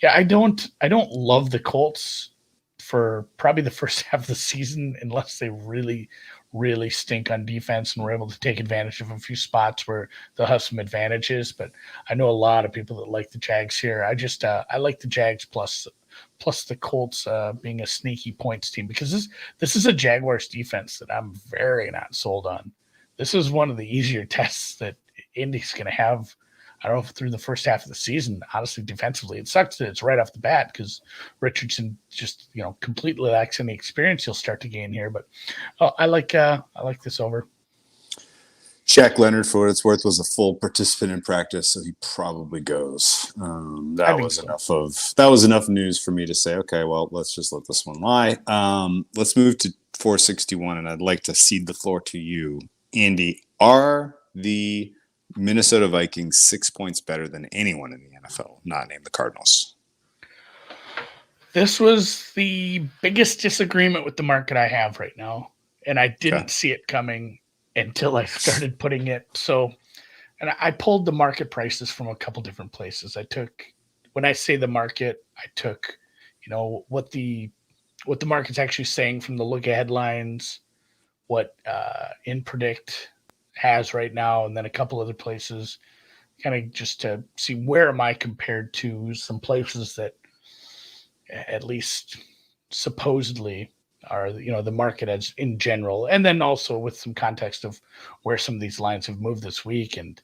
yeah, I don't love the Colts for probably the first half of the season unless they really, really stink on defense and we're able to take advantage of a few spots where they'll have some advantages. But I know a lot of people that like the Jags here. I like the Jags plus the Colts being a sneaky points team because this is a Jaguars defense that I'm very not sold on. This is one of the easier tests that Indy's going to have. I don't know if through the first half of the season, honestly, defensively, it sucks that it's right off the bat because Richardson just, completely lacks any experience he'll start to gain here. But I like this over. Shaq Leonard, for what it's worth, was a full participant in practice, so he probably goes. That was enough news for me to say, okay, well, let's just let this one lie. Let's move to 461, and I'd like to cede the floor to you, Andy. Are the Minnesota Vikings 6 points better than anyone in the NFL, not named the Cardinals? This was the biggest disagreement with the market I have right now, and I didn't see it coming until I started putting it. So, and I pulled the market prices from a couple different places. When I say the market, I took, what the market's actually saying from the look ahead lines, what InPredict has right now, and then a couple other places, kind of just to see where am I compared to some places that at least supposedly are, the market as in general, and then also with some context of where some of these lines have moved this week. And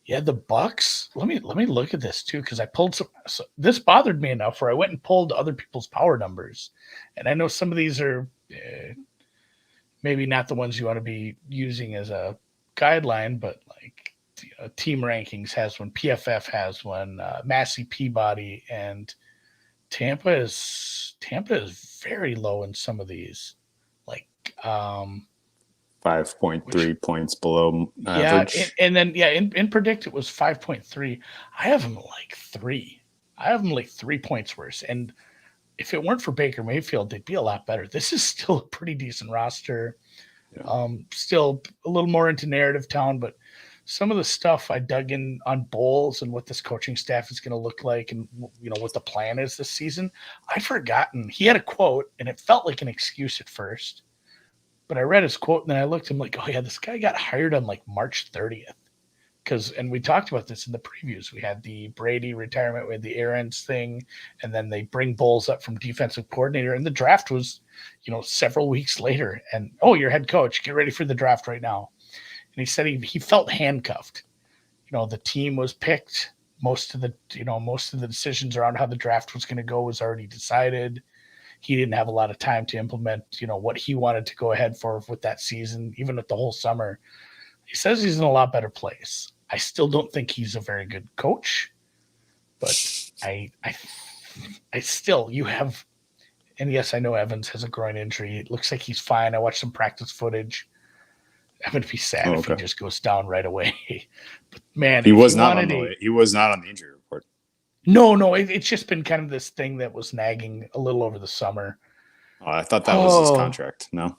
yeah, the Bucks let me look at this too, because I pulled some. So this bothered me enough where I went and pulled other people's power numbers, and I know some of these are maybe not the ones you want to be using as a guideline, but like Team Rankings has one, PFF has one, Massey Peabody, and Tampa is very low in some of these, like 5.3 points below average. Yeah, and then in Predict it was 5.3. I have them like 3. I have them like 3 points worse. And if it weren't for Baker Mayfield, they'd be a lot better. This is still a pretty decent roster. Yeah. Still a little more into narrative town, but some of the stuff I dug in on Bowles and what this coaching staff is going to look like, and what the plan is this season. I'd forgotten he had a quote, and it felt like an excuse at first. But I read his quote, and then I looked at him like, oh, yeah, this guy got hired on like March 30th. And we talked about this in the previews. We had the Brady retirement, we had the Arians thing, and then they bring Bowles up from defensive coordinator. And the draft was, several weeks later. And, oh, your head coach, get ready for the draft right now. And he said he felt handcuffed. The team was picked. Most of the decisions around how the draft was going to go was already decided. He didn't have a lot of time to implement, what he wanted to go ahead for with that season, even with the whole summer. He says he's in a lot better place. I still don't think he's a very good coach, but I still, and yes, I know Evans has a groin injury. It looks like he's fine. I watched some practice footage. I'm going to be sad if he just goes down right away. But man, he was not on the injury report. No, it's just been kind of this thing that was nagging a little over the summer. Oh, I thought that was his contract. No.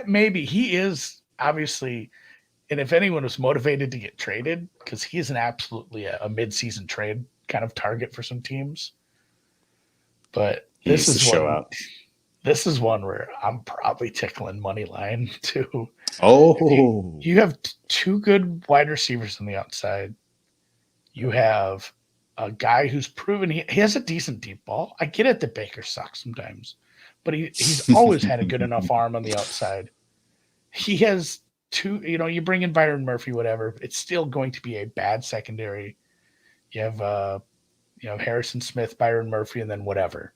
Maybe he is obviously, and if anyone was motivated to get traded, because he is an absolutely a mid-season trade kind of target for some teams. But this is one where I'm probably tickling money line too. Oh, you have two good wide receivers on the outside. You have a guy who's proven he has a decent deep ball. I get it that Baker sucks sometimes, but he's always had a good enough arm on the outside. He has two, you bring in Byron Murphy, whatever, it's still going to be a bad secondary. You have Harrison Smith, Byron Murphy, and then whatever.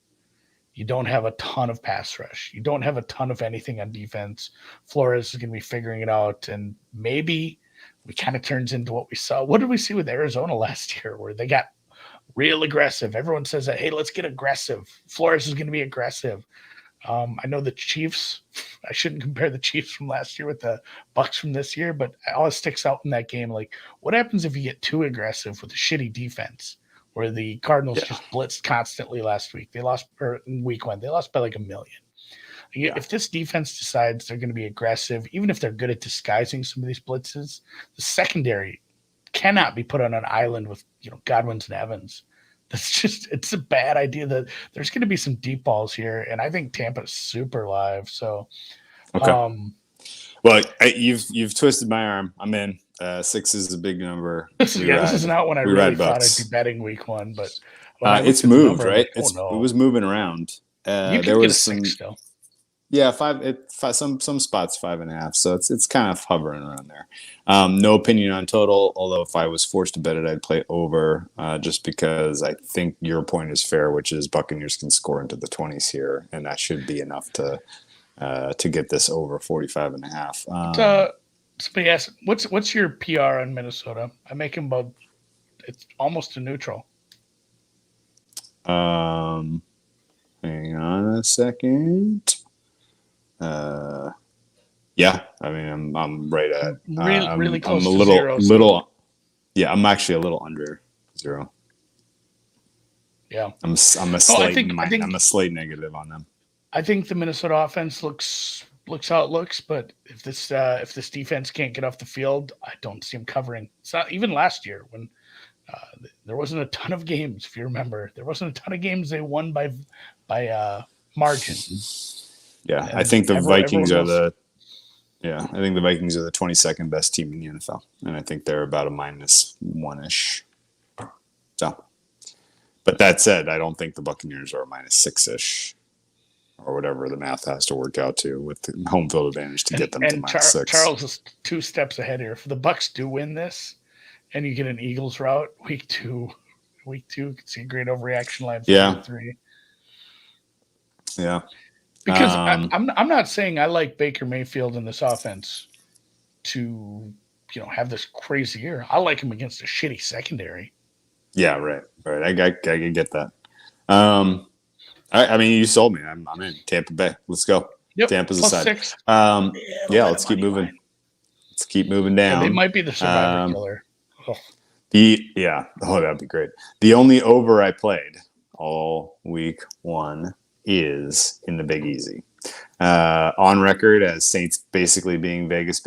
You don't have a ton of pass rush. You don't have a ton of anything on defense. Flores is going to be figuring it out, and maybe it kind of turns into what we saw. What did we see with Arizona last year where they got real aggressive? Everyone says that, hey, let's get aggressive. Flores is going to be aggressive. I know the Chiefs. I shouldn't compare the Chiefs from last year with the Bucs from this year, but it always sticks out in that game. Like, what happens if you get too aggressive with a shitty defense? Where the Cardinals just blitzed constantly last week. They lost in week 1. They lost by like 1 million. Yeah. If this defense decides they're going to be aggressive, even if they're good at disguising some of these blitzes, the secondary cannot be put on an island with Godwins and Evans. It's a bad idea. That there's going to be some deep balls here, and I think Tampa's super live. So, well, you've twisted my arm. I'm in. 6 is a big number. This is not when I really thought I'd be betting week 1, but it's moved, number, right? Like, it was moving around. There was some 6 still. Yeah, 5. Some spots 5.5. So it's kind of hovering around there. No opinion on total. Although if I was forced to bet it, I'd play over. Just because I think your point is fair, which is Buccaneers can score into the 20s here, and that should be enough to get this over 45.5. Somebody asked, what's your PR on Minnesota? I make him about it's almost a neutral. Hang on a second. Yeah, I mean I'm right at really close I'm a to zero. Yeah, I'm actually a little under 0. Yeah, I'm a slight negative on them. I think the Minnesota offense looks how it looks, but if this defense can't get off the field, I don't see them covering. It's not even last year when there wasn't a ton of games. If you remember, there wasn't a ton of games they won by margin. Yeah, I think the Vikings are the 22nd best team in the NFL, and I think they're about a -1-ish. So, but that said, I don't think the Buccaneers are a -6-ish. or whatever the math has to work out to with the home field advantage to get them to -6. Charles is 2 steps ahead here. If the Bucks do win this, and you get an Eagles route, week two could see a great overreaction line for week 3. Yeah. Because I'm not saying I like Baker Mayfield in this offense to have this crazy year. I like him against a shitty secondary. Yeah, right. I get that. I mean, you sold me. I'm in Tampa Bay. Let's go. Yep, Tampa's +6. aside. Let's keep moving. Line. Let's keep moving down. Yeah, they might be the survivor killer. That'd be great. The only over I played all week 1 is in the Big Easy. On record as Saints basically being Vegas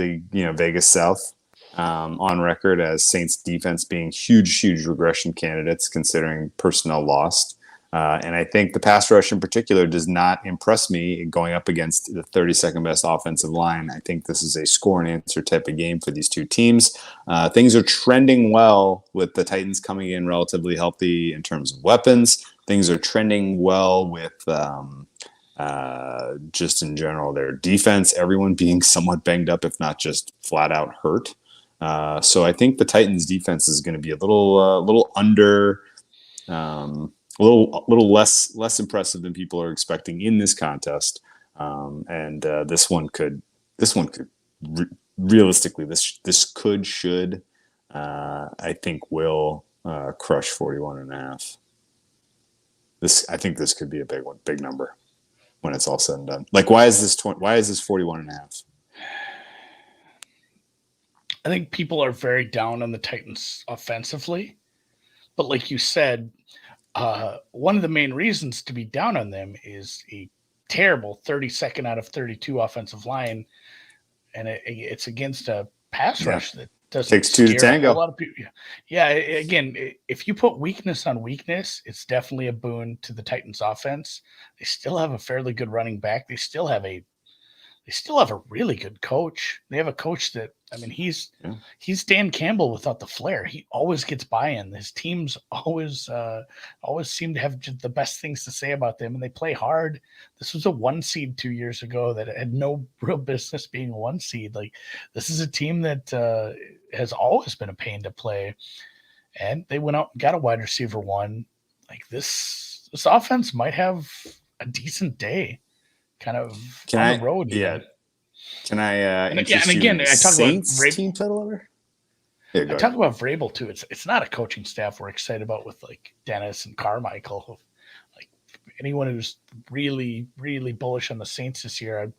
South. On record as Saints defense being huge regression candidates considering personnel lost. And I think the pass rush in particular does not impress me going up against the 32nd best offensive line. I think this is a score and answer type of game for these two teams. Things are trending well with the Titans coming in relatively healthy in terms of weapons. Things are trending well with just in general their defense, everyone being somewhat banged up, if not just flat out hurt. So I think the Titans defense is going to be a little under, a little less impressive than people are expecting in this contest. And this one could realistically, should I think will crush 41.5. I think this could be a big number when it's all said and done. Like, why is this 41.5? I think people are very down on the Titans offensively, but like you said, one of the main reasons to be down on them is a terrible 32nd out of 32 offensive line, and it's against a pass rush that doesn't takes 2 to tango. A lot of people. Yeah, again, if you put weakness on weakness, it's definitely a boon to the Titans offense. They still have a fairly good running back. They still have a really good coach. They have a coach that, I mean, he's Dan Campbell without the flair. He always gets buy-in. His teams always seem to have the best things to say about them, and they play hard. This was a 1 seed 2 years ago that had no real business being a 1 seed. Like, this is a team that has always been a pain to play, and they went out and got a wide receiver 1. Like, this offense might have a decent day. Kind of on the road. Yeah. Can I? And again, I talk Saints about team total over. I talk about Vrabel too. It's not a coaching staff we're excited about with like Dennis and Carmichael. Like, anyone who's really, really bullish on the Saints this year,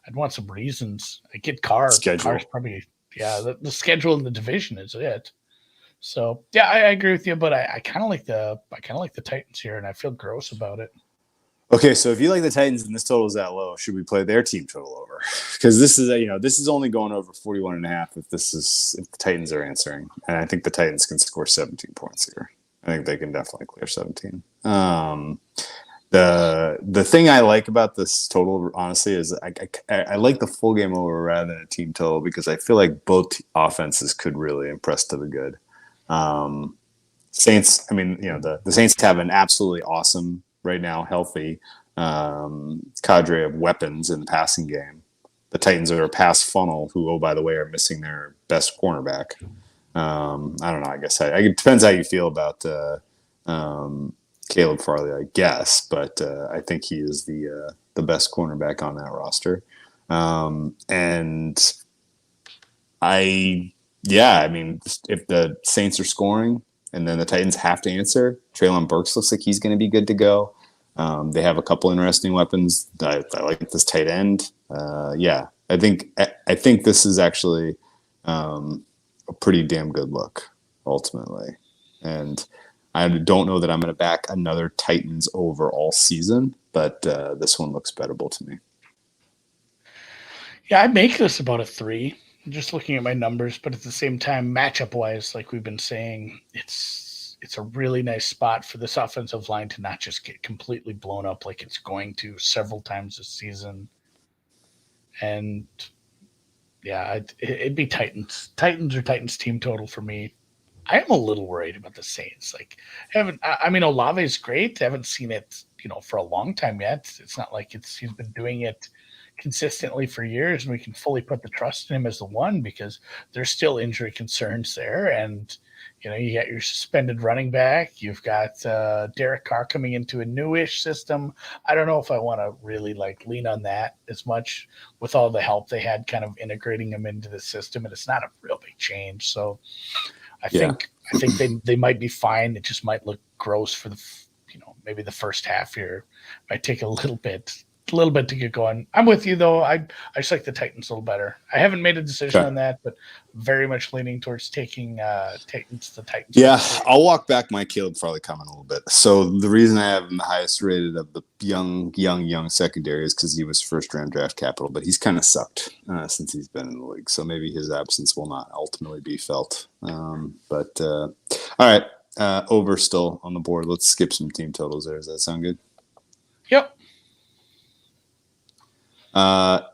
I'd want some reasons. I get Carr. Schedule. Carr's probably the schedule in the division is it. So yeah, I agree with you, but I kind of like the Titans here, and I feel gross about it. Okay, so if you like the Titans and this total is that low, should we play their team total over? Because this is only going over 41.5 if the Titans are answering, and I think the Titans can score 17 points here. I think they can definitely clear 17. The thing I like about this total, honestly, is I like the full game over rather than a team total because I feel like both offenses could really impress to the good. Saints, I mean, the Saints have an absolutely awesome, right now healthy cadre of weapons in the passing game. The Titans are a pass funnel who, oh, by the way, are missing their best cornerback. I don't know. I guess it depends how you feel about Caleb Farley, I guess, but I think he is the best cornerback on that roster. And I mean, if the Saints are scoring and then the Titans have to answer, Treylon Burks looks like he's going to be good to go. They have a couple interesting weapons. I like this tight end. I think this is actually a pretty damn good look ultimately. And I don't know that I'm going to back another Titans over all season, but this one looks bettable to me. Yeah, I make this about a 3. I'm just looking at my numbers, but at the same time, matchup wise, like we've been saying, it's a really nice spot for this offensive line to not just get completely blown up like it's going to several times this season. And yeah, it'd be Titans or Titans team total for me. I am a little worried about the Saints. Like, Olave is great. I haven't seen it, for a long time yet. It's not like he's been doing it consistently for years, and we can fully put the trust in him as the one because there's still injury concerns there. And, you got your suspended running back. You've got Derek Carr coming into a newish system. I don't know if I want to really lean on that as much with all the help they had kind of integrating him into the system. And it's not a real big change. So I think they might be fine. It just might look gross for the, maybe the first half here. Might take a little bit to get going. I'm with you though. I just like the Titans a little better. I haven't made a decision on that, but very much leaning towards taking the Titans. Yeah, I'll walk back my Caleb Farley comment a little bit. So the reason I have him the highest rated of the young secondary is because he was first round draft capital, but he's kind of sucked since he's been in the league. So maybe his absence will not ultimately be felt. All right, over still on the board. Let's skip some team totals there. Does that sound good? Yep.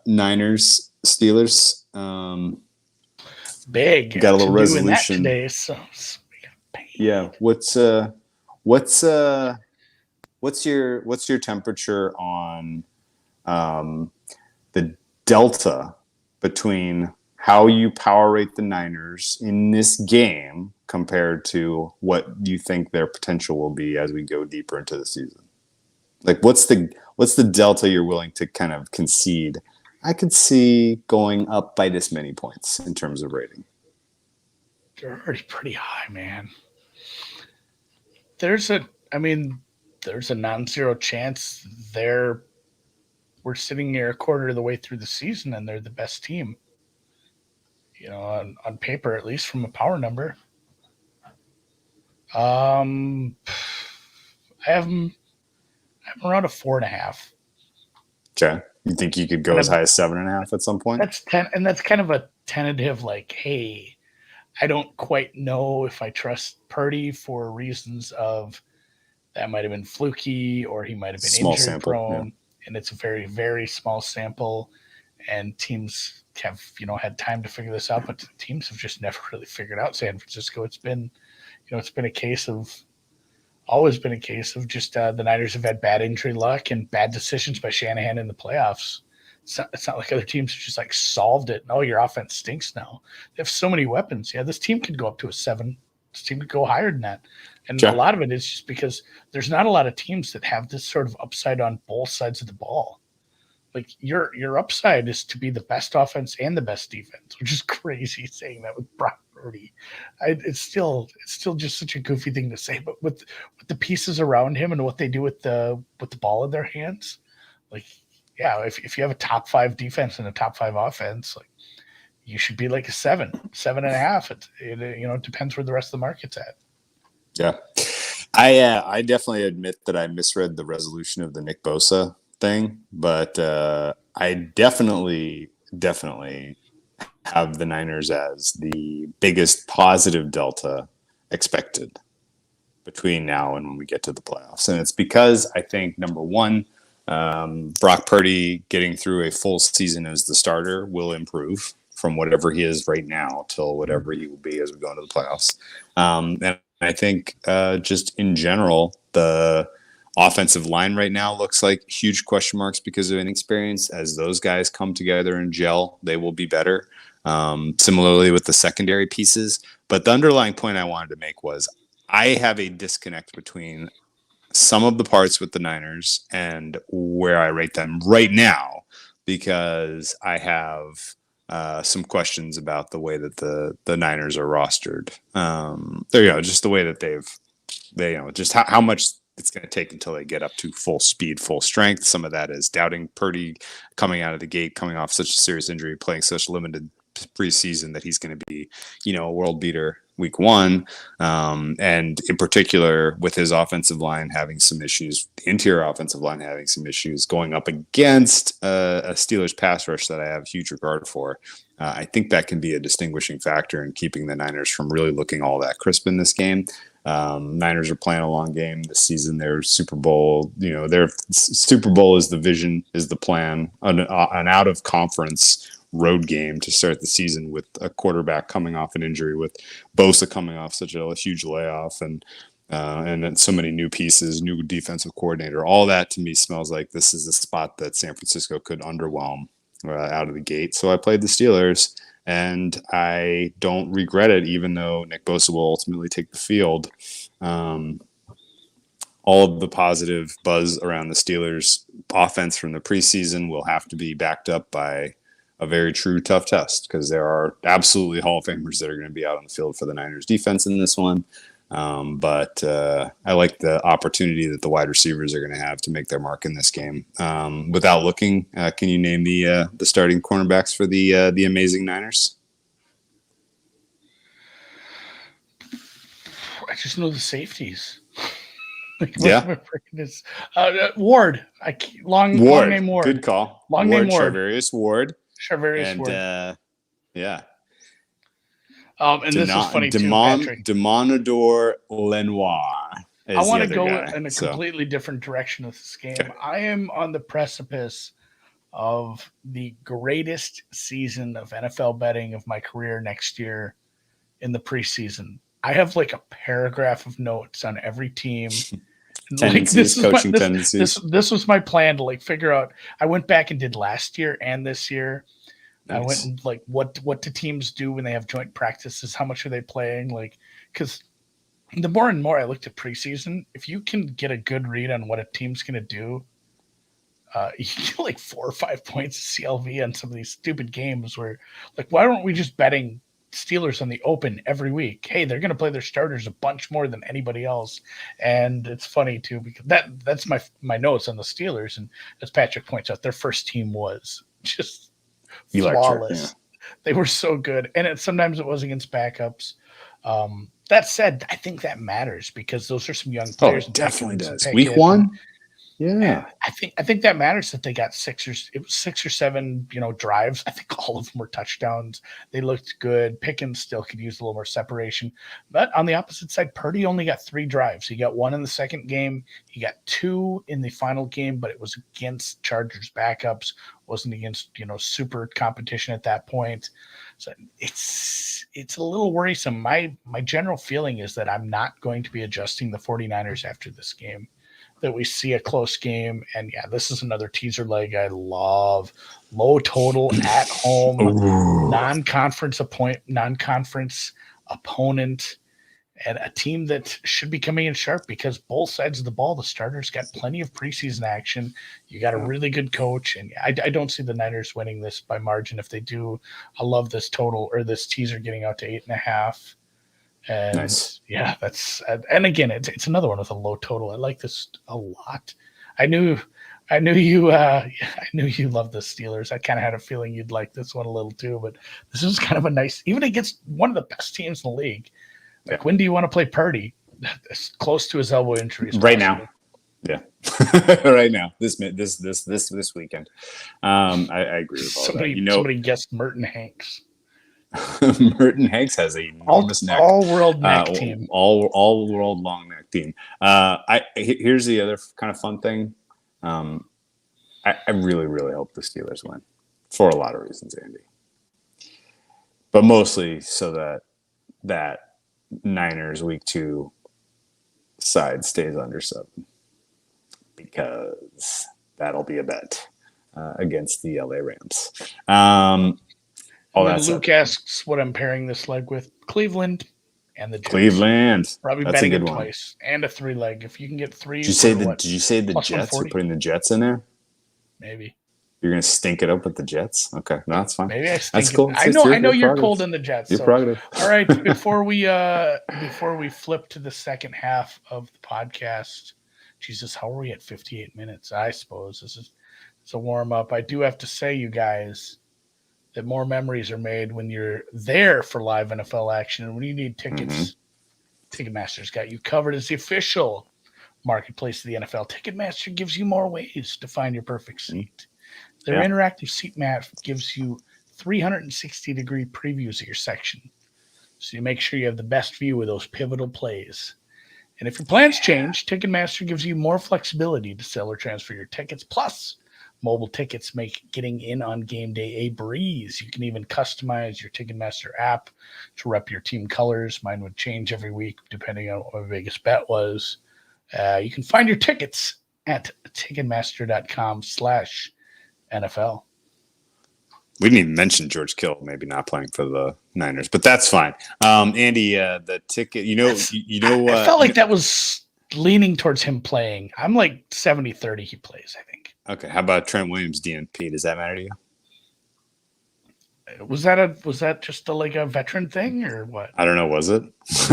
Niners, Steelers. Big. Got a little resolution today, so yeah. What's your temperature on the delta between how you power rate the Niners in this game compared to what you think their potential will be as we go deeper into the season? Like, what's the delta you're willing to kind of concede? I could see going up by this many points in terms of rating. They're already pretty high, man. There's a non-zero chance we're sitting here a quarter of the way through the season and they're the best team. On paper, at least from a power number. I have them around a 4.5. Okay. You think you could go as high as 7.5 at some point? That's 10, and that's kind of a tentative, hey, I don't quite know if I trust Purdy for reasons of that might have been fluky or he might have been small injury sample, prone, yeah. And it's a very, very small sample, and teams have had time to figure this out, but teams have just never really figured out San Francisco. It's been always been a case of just the Niners have had bad injury luck and bad decisions by Shanahan in the playoffs. It's not like other teams have just solved it. No, your offense stinks now. They have so many weapons. Yeah, this team could go up to a 7. This team could go higher than that. And a lot of it is just because there's not a lot of teams that have this sort of upside on both sides of the ball. Like your upside is to be the best offense and the best defense, which is crazy saying that with Brock Purdy. It's still just such a goofy thing to say, but with the pieces around him and what they do with the ball in their hands, if you have a top 5 defense and a top 5 offense, you should be like a 7.5. It depends where the rest of the market's at. Yeah, I definitely admit that I misread the resolution of the Nick Bosa thing, but I definitely have the Niners as the biggest positive delta expected between now and when we get to the playoffs. And it's because I think, number one, Brock Purdy getting through a full season as the starter will improve from whatever he is right now till whatever he will be as we go into the playoffs. And I think just in general, the offensive line right now looks like huge question marks because of inexperience. As those guys come together and gel, they will be better. Similarly with the secondary pieces. But the underlying point I wanted to make was I have a disconnect between some of the parts with the Niners and where I rate them right now, because I have some questions about the way that the Niners are rostered. Just the way that just how much it's going to take until they get up to full speed, full strength. Some of that is doubting Purdy coming out of the gate, coming off such a serious injury, playing such limited preseason that he's going to be, a world beater week 1. And in particular with his offensive line having some issues, the interior offensive line having some issues going up against a Steelers pass rush that I have huge regard for. I think that can be a distinguishing factor in keeping the Niners from really looking all that crisp in this game. Niners are playing a long game this season. Their Super Bowl, their Super Bowl is the vision, is the plan. An out of conference road game to start the season with a quarterback coming off an injury, with Bosa coming off such a huge layoff, and then so many new pieces, new defensive coordinator. All that to me smells like this is a spot that San Francisco could underwhelm out of the gate. So I played the Steelers, and I don't regret it, even though Nick Bosa will ultimately take the field. All of the positive buzz around the Steelers offense from the preseason will have to be backed up by a very true tough test, because there are absolutely Hall of Famers that are going to be out on the field for the Niners defense in this one. But I like the opportunity that the wide receivers are going to have to make their mark in this game. Without looking, can you name the starting cornerbacks for the amazing Niners? I just know the safeties. Ward. Long name Ward. Good call. Name Ward. Charvarius Ward. Ward. Yeah. And this is funny too, Patrick. Demonador Lenoir. I want to go in a completely different direction with this game. Okay. I am on the precipice of the greatest season of NFL betting of my career next year in the preseason. I have like a paragraph of notes on every team. Tendencies, this was my plan to like figure out. I went back and did last year and this year. Nice. I went and like what do teams do when they have joint practices? How much are they playing? Like, because the more and more I looked at preseason, if you can get a good read on what a team's going to do, you get like 4 or 5 points of CLV on some of these stupid games where, like, why aren't we just betting Steelers on the open every week? Hey, they're going to play their starters a bunch more than anybody else. And it's funny too, because that's my notes on the Steelers. And as Patrick points out, their first team was just flawless. They were so good. And sometimes it was against backups. That said, I think that matters because those are some young players. Oh, it definitely does. Week 1? Yeah, I think that matters that they got 6 or 7, drives. I think all of them were touchdowns. They looked good. Pickens still could use a little more separation. But on the opposite side, Purdy only got 3 drives. He got 1 in the second game. He got 2 in the final game, but it was against Chargers backups. Wasn't against, super competition at that point. So it's a little worrisome. My general feeling is that I'm not going to be adjusting the 49ers after this game. That we see a close game, and this is another teaser leg I love. Low total at home, non-conference opponent, and a team that should be coming in sharp because both sides of the ball, the starters got plenty of preseason action. You got a really good coach, and I don't see the Niners winning this by margin. If they do, I love this total or this teaser getting out to 8.5. And nice. And again, it's another one with a low total. I like this a lot. I knew you loved the Steelers. I kind of had a feeling you'd like this one a little too, but this is kind of a nice, even against one of the best teams in the league. Like, when do you want to play Purdy? As close to his elbow injury as right possible. Now. Yeah. Right now. This weekend. I agree with all that. Somebody guessed Merton Hanks. Merton Hanks has an enormous neck. All-world neck team. All-world long neck team. Here's the other kind of fun thing. I really, really hope the Steelers win for a lot of reasons, Andy. But mostly so that Niners Week 2 side stays under 7. Because that'll be a bet against the LA Rams. Luke asks what I'm pairing this leg with. Cleveland and the Jets. Cleveland. Probably That's betting a good it one. Twice. And a 3-leg. If you can get 3. Did you say the Jets? You're putting the Jets in there? Maybe. You're going to stink it up with the Jets? Okay. No, that's fine. Maybe I stink that's cool. I know you're cold in the Jets. You're prerogative. All right. Before we flip to the second half of the podcast, Jesus, how are we at 58 minutes? I suppose it's a warm up. I do have to say, you guys, that more memories are made when you're there for live NFL action. And when you need tickets, Ticketmaster's got you covered as the official marketplace of the NFL. Ticketmaster gives you more ways to find your perfect seat. Their interactive seat map gives you 360-degree previews of your section. So you make sure you have the best view of those pivotal plays. And if your plans change, Ticketmaster gives you more flexibility to sell or transfer your tickets. Plus, Mobile tickets make getting in on game day a breeze. You can even customize your Ticketmaster app to rep your team colors. Mine would change every week depending on what my biggest bet was. You can find your tickets at ticketmaster.com/NFL. We didn't even mention George Kittle maybe not playing for the Niners, but that's fine. Andy, the ticket, I felt like that was leaning towards him playing. I'm like 70-30 he plays, I think. Okay, how about Trent Williams DNP? Does that matter to you? Was that just a veteran thing or what? I don't know. Was it?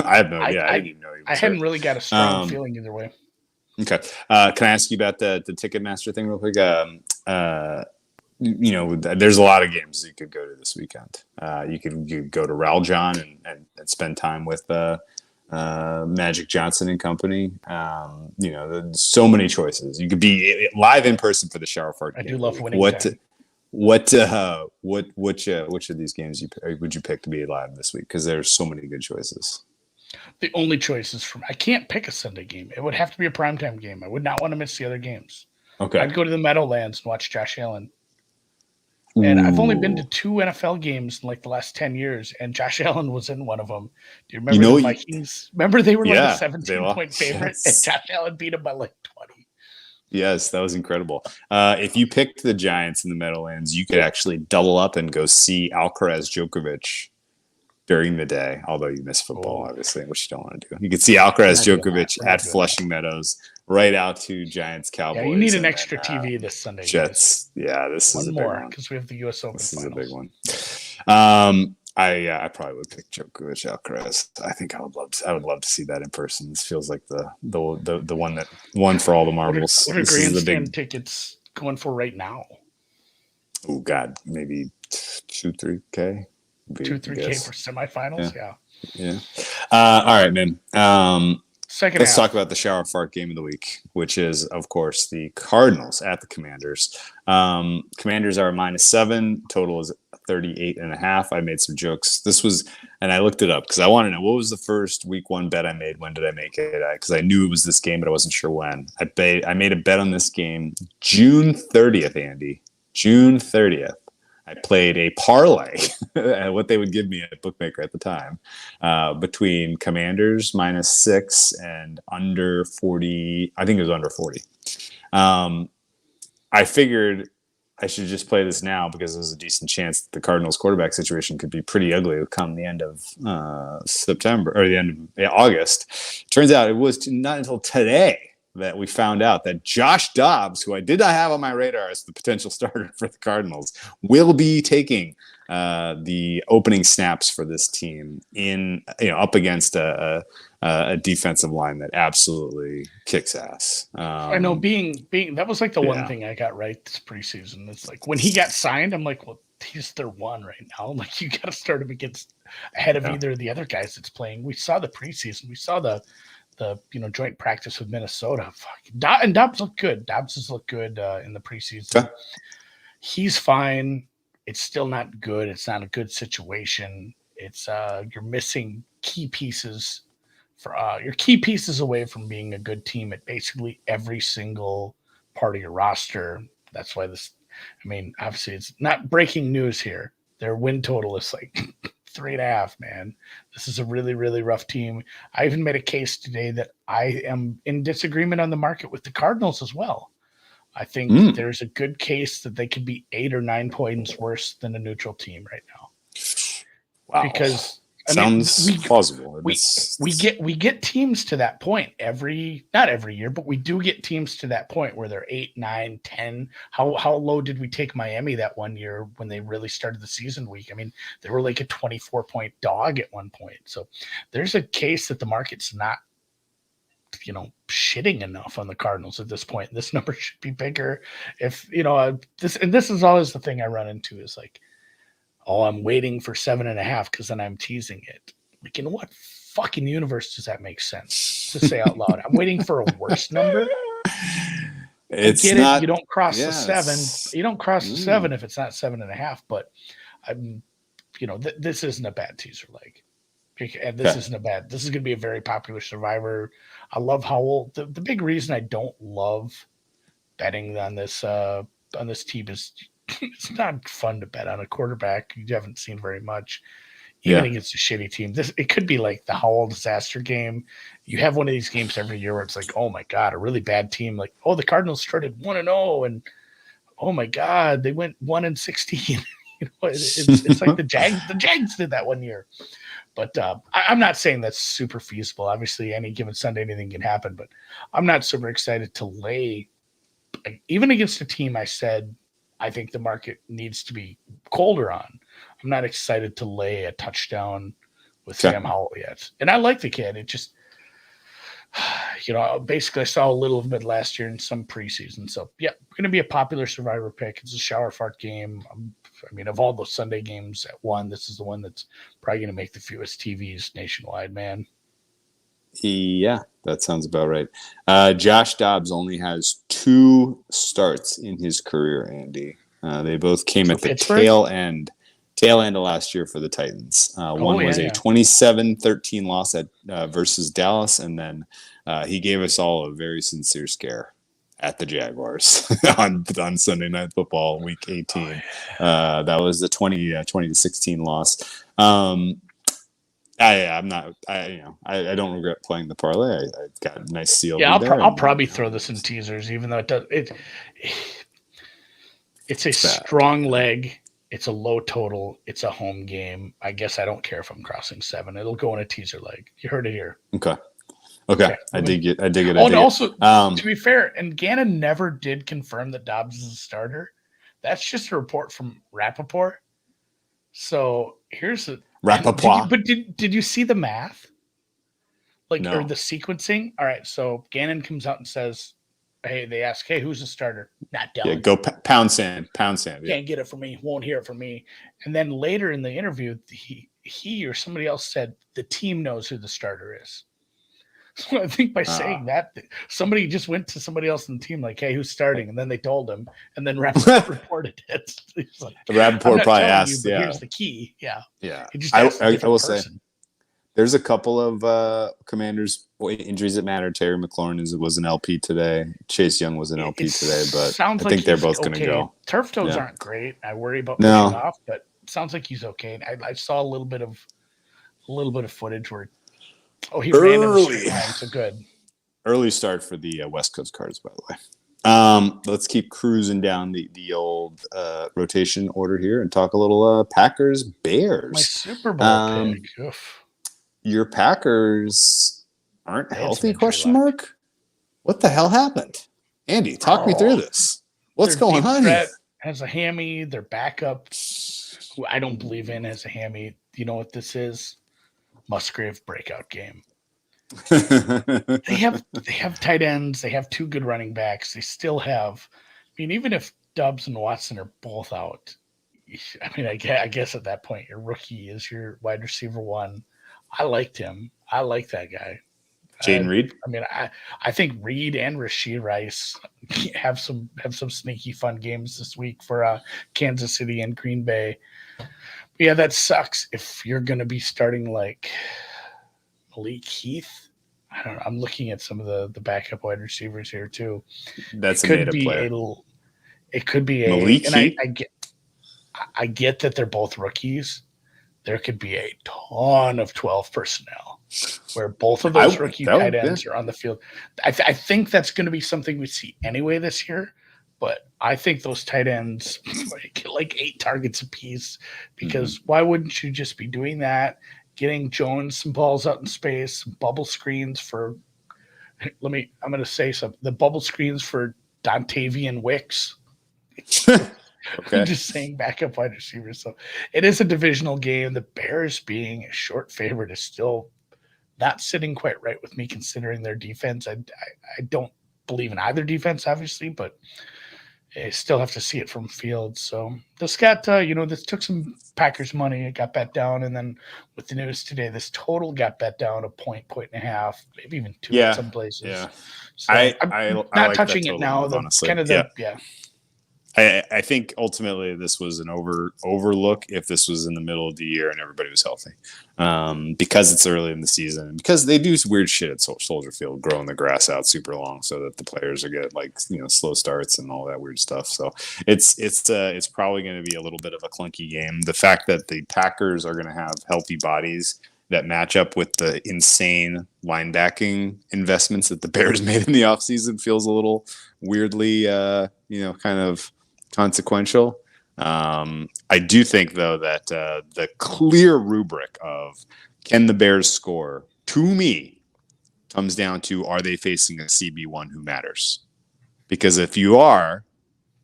I have no idea. I didn't even know he was I hadn't really got a strong feeling either way. Okay. Can I ask you about the Ticketmaster thing real quick? There's a lot of games you could go to this weekend. You could go to Raul John and spend time with Magic Johnson and company. There's so many choices. You could be live in person for the Shower Fart game. I do love winning. Which of these games would you pick to be live this week? Because there's so many good choices. The only choices I can't pick a Sunday game. It would have to be a primetime game. I would not want to miss the other games. Okay. I'd go to the Meadowlands and watch Josh Allen. And I've only been to 2 NFL games in the last 10 years, and Josh Allen was in one of them. Do you remember the Vikings? Remember they were a 17-point favorite, and Josh Allen beat them by 20. Yes, that was incredible. If you picked the Giants in the Meadowlands, you could actually double up and go see Alcaraz Djokovic during the day, although you miss football, obviously, which you don't want to do. You could see Alcaraz Djokovic at Flushing Meadows, right out to Giants Cowboys. Yeah, you need an extra TV this Sunday. Jets. Guys. Yeah, this is a big one because we have the U.S. Open. This finals. is a big one. I probably would pick Djokovic Alcaraz. I think I would love to see that in person. This feels like the one that won for all the marbles. What are grandstand tickets going for right now? Oh God, maybe 2-3K. 2-3K for semifinals. Yeah. All right, man. Let's talk about the Shower Fart game of the week, which is, of course, the Cardinals at the Commanders. Commanders are -7. Total is 38.5. I made some jokes. And I looked it up because I want to know what was the first week 1 bet I made. When did I make it? Because I knew it was this game, but I wasn't sure when. I made a bet on this game June 30th, Andy. June 30th. I played a parlay, what they would give me at Bookmaker at the time, between Commanders -6 and under 40. I think it was under 40. I figured I should just play this now because there's a decent chance that the Cardinals quarterback situation could be pretty ugly come the end of September or the end of August. Turns out it was not until today that we found out that Josh Dobbs, who I did not have on my radar as the potential starter for the Cardinals, will be taking the opening snaps for this team up against a defensive line that absolutely kicks ass. I know being that was the one thing I got right this preseason. It's when he got signed, I'm like, well, he's their one right now. You got to start him ahead of either of the other guys that's playing. We saw the preseason. We saw the joint practice with Minnesota. And Dobbs looked good. Dobbs has looked good in the preseason. He's fine. It's still not good. It's not a good situation. It's you're missing key pieces you're key pieces away from being a good team at basically every single part of your roster. That's why obviously it's not breaking news here. Their win total is 3.5, man. This is a really, really rough team. I even made a case today that I am in disagreement on the market with the Cardinals as well. I think there's a good case that they could be 8 or 9 points worse than a neutral team right now. Wow. Because sounds plausible. We get teams to that point not every year, but we do get teams to that point where they're 8, 9, 10. How low did we take Miami that one year when they really started the season weak? They were a 24-point dog at one point. So there's a case that the market's not, shitting enough on the Cardinals at this point. This number should be bigger. If this is always the thing I run into is I'm waiting for 7.5 because then I'm teasing it. In what fucking universe does that make sense to say out loud? I'm waiting for a worse number. It's not. You don't cross the 7. You don't cross the 7 if it's not 7.5. But this isn't a bad teaser leg. And this isn't a bad. This is going to be a very popular Survivor. I love Howell. The big reason I don't love betting on this on this team is it's not fun to bet on a quarterback you haven't seen very much, even against a shitty team. It could be like the Howell disaster game. You have one of these games every year where it's like, oh my God, a really bad team. Like, oh, the Cardinals started 1-0 and oh my God, they went 1-16. It's like the Jags did that one year. But I'm not saying that's super feasible. Obviously, any given Sunday, anything can happen. But I'm not super excited to lay, even against a team I said I think the market needs to be colder on. I'm not excited to lay a touchdown with Sam Howell yet. And I like the kid. It just, basically I saw a little of it last year in some preseason. So, going to be a popular survivor pick. It's a shower fart game. Of all those Sunday games at one, this is the one that's probably going to make the fewest TVs nationwide, man. Yeah, that sounds about right. Josh Dobbs only has 2 starts in his career, Andy. They both came at the Pittsburgh? tail end of last year for the Titans. One was a 27-13 loss at versus Dallas, and then he gave us all a very sincere scare at the Jaguars on Sunday Night Football, Week 18. That was the 20-16 loss. I don't regret playing the parlay. I got a nice seal. Yeah, I'll probably throw this in teasers, even though it's a strong leg. It's a low total. It's a home game. I guess I don't care if I'm crossing 7. It'll go in a teaser leg. You heard it here. Okay. I dig it. And also, to be fair, and Gannon never did confirm that Dobbs is a starter. That's just a report from Rappaport. So here's the Rappaport. Did you see the math? No. Or the sequencing? All right. So Gannon comes out and says, "Hey," they ask, "Hey, who's the starter?" Not Dylan. Yeah, go pound sand. Yeah. Can't get it from me. Won't hear it from me. And then later in the interview, he or somebody else said the team knows who the starter is. So I think by saying that, somebody just went to somebody else in the team like, "Hey, who's starting?" And then they told him, and then Rappaport reported it. He's like, Rappaport probably asked, here's the key. Yeah. I will say there's a couple of Commanders injuries that matter. Terry McLaurin was an LP today. Chase Young was an LP today, but I think they're both going to go. Turf toes aren't great. I worry about pushing off, but it sounds like he's okay. I saw a little bit of footage where he ran in the straight line, so good. Early start for the West Coast Cards, by the way. Let's keep cruising down the old rotation order here and talk a little Packers Bears. My Super Bowl pick. Oof. Your Packers aren't healthy? Question mark. What the hell happened, Andy? Talk me through this. What's going on here? Has a hammy. Their backup, who I don't believe in, has a hammy. You know what this is? Musgrave breakout game. They have tight ends. They have 2 good running backs. They still have. Even if Doubs and Watson are both out, I guess at that point your rookie is your wide receiver 1. I liked him. I like that guy. Jaden Reed. I think Reed and Rashee Rice have some sneaky fun games this week for Kansas City and Green Bay. Yeah, that sucks if you're going to be starting like Malik Heath. I don't know. I'm looking at some of the backup wide receivers here too. That's a made-up player. It could be Malik Heath. I get that they're both rookies. There could be a ton of 12 personnel where both of those rookie tight ends are on the field. I think that's going to be something we see anyway this year. But I think those tight ends get like 8 targets apiece because why wouldn't you just be doing that? Getting Jones some balls out in space, bubble screens for I'm going to say something. The bubble screens for Dontavian Wicks. Okay. I'm just saying backup wide receivers. So it is a divisional game. The Bears being a short favorite is still not sitting quite right with me considering their defense. I don't believe in either defense, obviously, but I still have to see it from field. So this got, this took some Packers money. It got bet down. And then with the news today, this total got bet down a point and a half, maybe even 2 in some places. Yeah. So I'm not touching it now. Honestly. Kind of I think ultimately this was an overlook if this was in the middle of the year and everybody was healthy, because it's early in the season, because they do weird shit at Soldier Field, growing the grass out super long so that the players are get like slow starts and all that weird stuff. So it's probably going to be a little bit of a clunky game. The fact that the Packers are going to have healthy bodies that match up with the insane linebacking investments that the Bears made in the offseason feels a little weirdly, kind of consequential. I do think, though, that the clear rubric of can the Bears score, to me, comes down to, are they facing a CB1 who matters? Because if you are,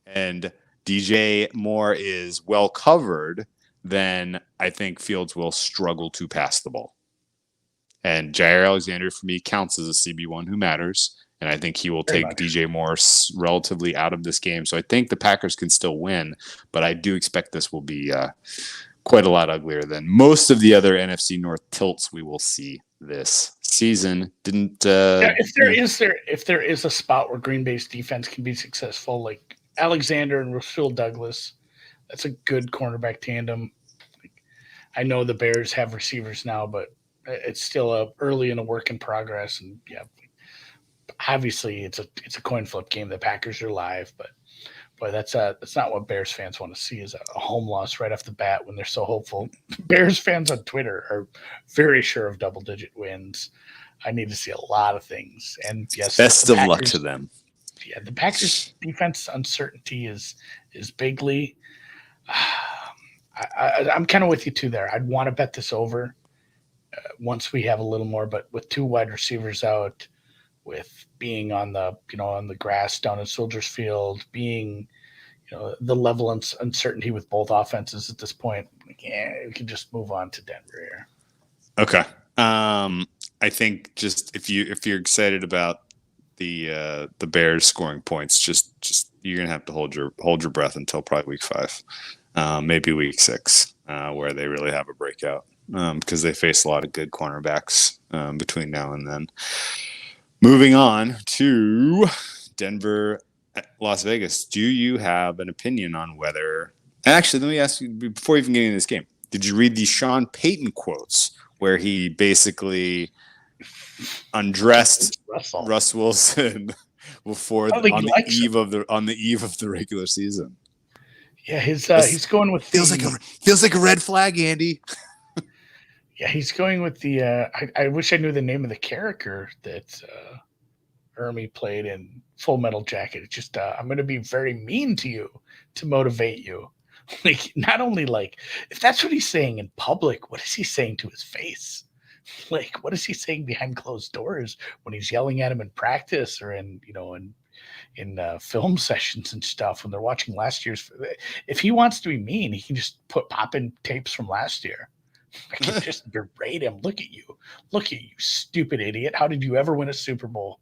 and DJ Moore is well covered, then I think Fields will struggle to pass the ball. And Jair Alexander, for me, counts as a CB1 who matters. And I think he will take DJ Moore relatively out of this game. So I think the Packers can still win, but I do expect this will be quite a lot uglier than most of the other NFC North tilts we will see this season. If there is a spot where Green Bay's defense can be successful, like Alexander and Rasul Douglas, that's a good cornerback tandem. I know the Bears have receivers now, but it's still early in a work in progress. And yeah, obviously it's a coin flip game. The Packers are live, but boy, that's not what Bears fans want to see, is a home loss right off the bat when they're so hopeful. Bears fans on Twitter are very sure of double-digit wins. I need to see a lot of things. And yes, best of luck to them. Yeah, the Packers defense uncertainty is bigly. I'm kind of with you too there. I'd want to bet this over once we have a little more, but with two wide receivers out, with being on the grass down at Soldiers Field, being the level of uncertainty with both offenses at this point, we can just move on to Denver here. Okay. I think just if you're excited about the Bears scoring points, just you're gonna have to hold your breath until probably week 5, maybe week 6, where they really have a breakout, because they face a lot of good cornerbacks between now and then. Moving on to Denver, Las Vegas. Do you have an opinion on whether? Actually, let me ask you before even getting into this game. Did you read the Sean Payton quotes where he basically undressed Russ Wilson before on the eve of the regular season? Yeah, he's going with feels like a red flag, Andy. Yeah, he's going with the. I wish I knew the name of the character that Ermi played in Full Metal Jacket. It's just I'm going to be very mean to you to motivate you. Like, not only like if that's what he's saying in public, what is he saying to his face? Like, what is he saying behind closed doors when he's yelling at him in practice or in film sessions and stuff when they're watching last year's? If he wants to be mean, he can just pop in tapes from last year. I can just berate him. Look at you, stupid idiot. How did you ever win a Super Bowl?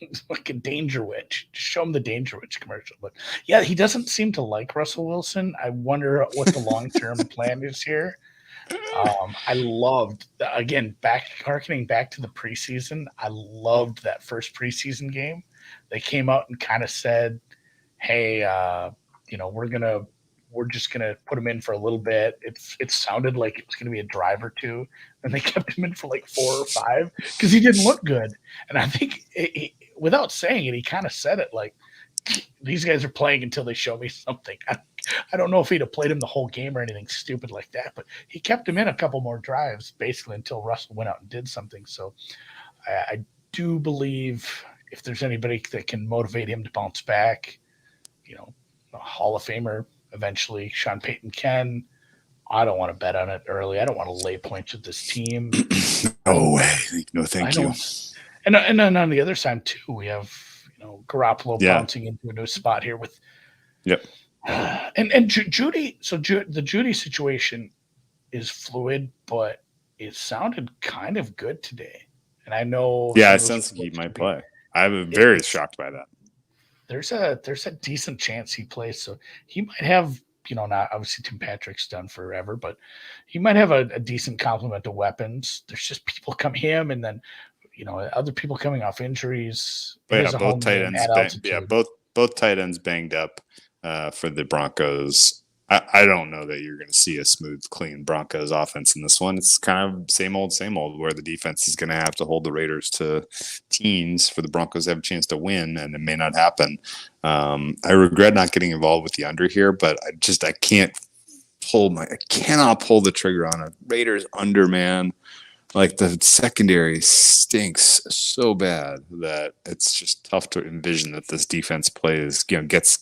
It's like a Danger Witch. Just show him the Danger Witch commercial. But yeah, he doesn't seem to like Russell Wilson. I wonder what the long-term plan is here. I loved, again, harkening back to the preseason. I loved that first preseason game. They came out and kind of said, "Hey, we're just gonna put him in for a little bit." It sounded like it was gonna be a drive or two, and they kept him in for like 4 or 5 because he didn't look good. And I think without saying it, he kind of said it like, "These guys are playing until they show me something." I don't know if he'd have played him the whole game or anything stupid like that, but he kept him in a couple more drives basically until Russell went out and did something. So I do believe if there's anybody that can motivate him to bounce back, a Hall of Famer eventually, Sean Payton can. I don't want to bet on it early. I don't want to lay points with this team. No way. No, thank you. And then on the other side too, we have Garoppolo bouncing into a new spot here with. Yep. And Judy. So the Judy situation is fluid, but it sounded kind of good today. And I know. Yeah, it sounds like he might play. I'm very shocked by that. There's a decent chance he plays, so he might have, not obviously Tim Patrick's done forever, but he might have a decent complement of weapons. There's just people him, and then other people coming off injuries. But yeah, both tight ends. Both both tight ends banged up for the Broncos. I don't know that you're going to see a smooth, clean Broncos offense in this one. It's kind of same old, where the defense is going to have to hold the Raiders to teens for the Broncos to have a chance to win, and it may not happen. I regret not getting involved with the under here, but I cannot pull the trigger on a Raiders under, man. Like, the secondary stinks so bad that it's just tough to envision that this defense plays, gets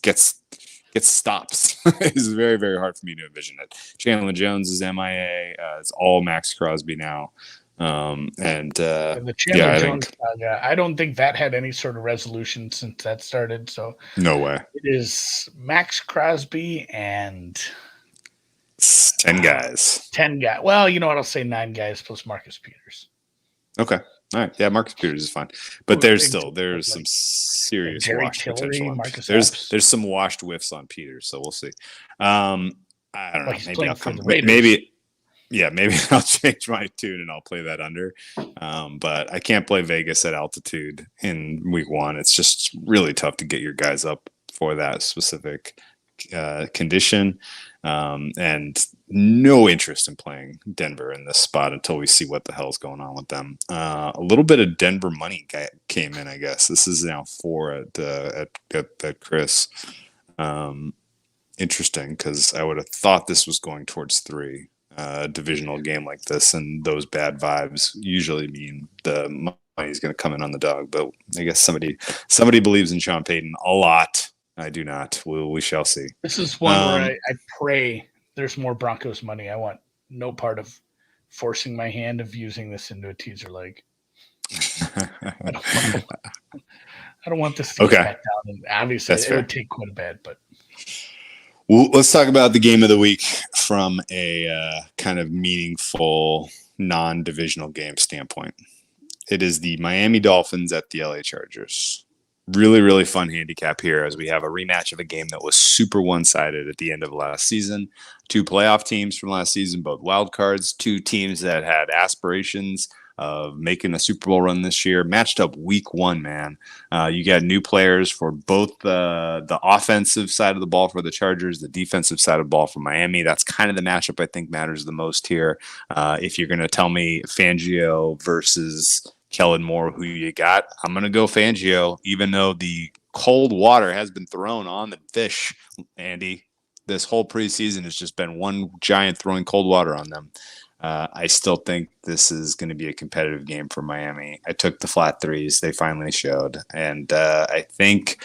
stops. It's very, very hard for me to envision it. Chandler Jones is MIA. It's all Max Crosby now. The Chandler Jones saga, I don't think that had any sort of resolution since that started. So no way. It is Max Crosby and 10 guys. 10 guys. Well, you know what? I'll say 9 guys plus Marcus Peters. Okay. All right. Yeah, Marcus Peters is fine. But there's some serious washed potential. There's some washed whiffs on Peters, so we'll see. I don't know. Maybe I'll come. Maybe I'll change my tune and I'll play that under. But I can't play Vegas at altitude in week 1. It's just really tough to get your guys up for that specific condition. And no interest in playing Denver in this spot until we see what the hell's going on with them. A little bit of Denver money came in, I guess. This is now 4 at Chris. Interesting, because I would have thought this was going towards 3. Divisional game like this, and those bad vibes usually mean the money's going to come in on the dog. But I guess somebody believes in Sean Payton a lot. I do not. We shall see. This is one where I pray there's more Broncos money. I want no part of forcing my hand of using this into a teaser leg. I don't want this to get back down. And obviously, it would take quite a bit. But well, let's talk about the game of the week from a kind of meaningful, non-divisional game standpoint. It is the Miami Dolphins at the LA Chargers. Really, really fun handicap here as we have a rematch of a game that was super one-sided at the end of last season. 2 playoff teams from last season, both wild cards, 2 teams that had aspirations of making a Super Bowl run this year, matched up week 1, man. You got new players for both the offensive side of the ball for the Chargers, the defensive side of the ball for Miami. That's kind of the matchup I think matters the most here. If you're going to tell me Fangio versus Kellen Moore, who you got, I'm going to go Fangio, even though the cold water has been thrown on the fish, Andy. This whole preseason has just been one giant throwing cold water on them. I still think this is going to be a competitive game for Miami. I took the flat 3s. They finally showed. And I think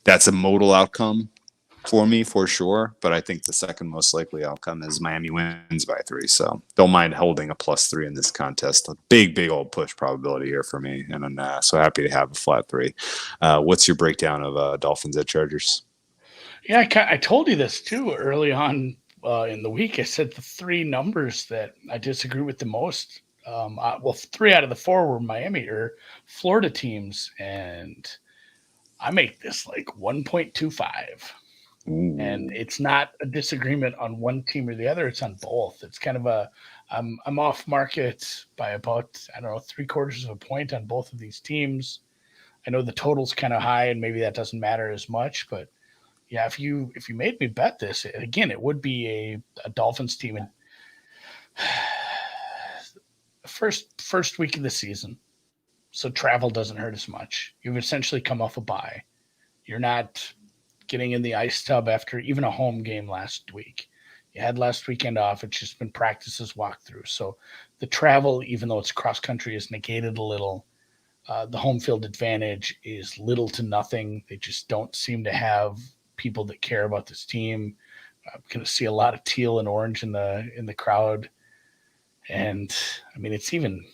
that's a modal outcome for me for sure. But I think the second most likely outcome is Miami wins by 3. So don't mind holding a +3 in this contest. A big, big old push probability here for me. And I'm so happy to have a flat 3. What's your breakdown of Dolphins at Chargers? Yeah, I told you this too early on in the week. I said the 3 numbers that I disagree with the most. 3 out of the 4 were Miami or Florida teams, and I make this like 1.25. And it's not a disagreement on one team or the other. It's on both. It's kind of I'm off market by about, 3/4 of a point on both of these teams. I know the total's kind of high and maybe that doesn't matter as much, but yeah, if you made me bet this, again, it would be a Dolphins team in first week of the season. So travel doesn't hurt as much. You've essentially come off a bye. You're not getting in the ice tub after even a home game last week. You had last weekend off. It's just been practices, walkthrough. So the travel, even though it's cross country, is negated a little. The home field advantage is little to nothing. They just don't seem to have people that care about this team. I'm going to see a lot of teal and orange in the crowd. And I mean, it's even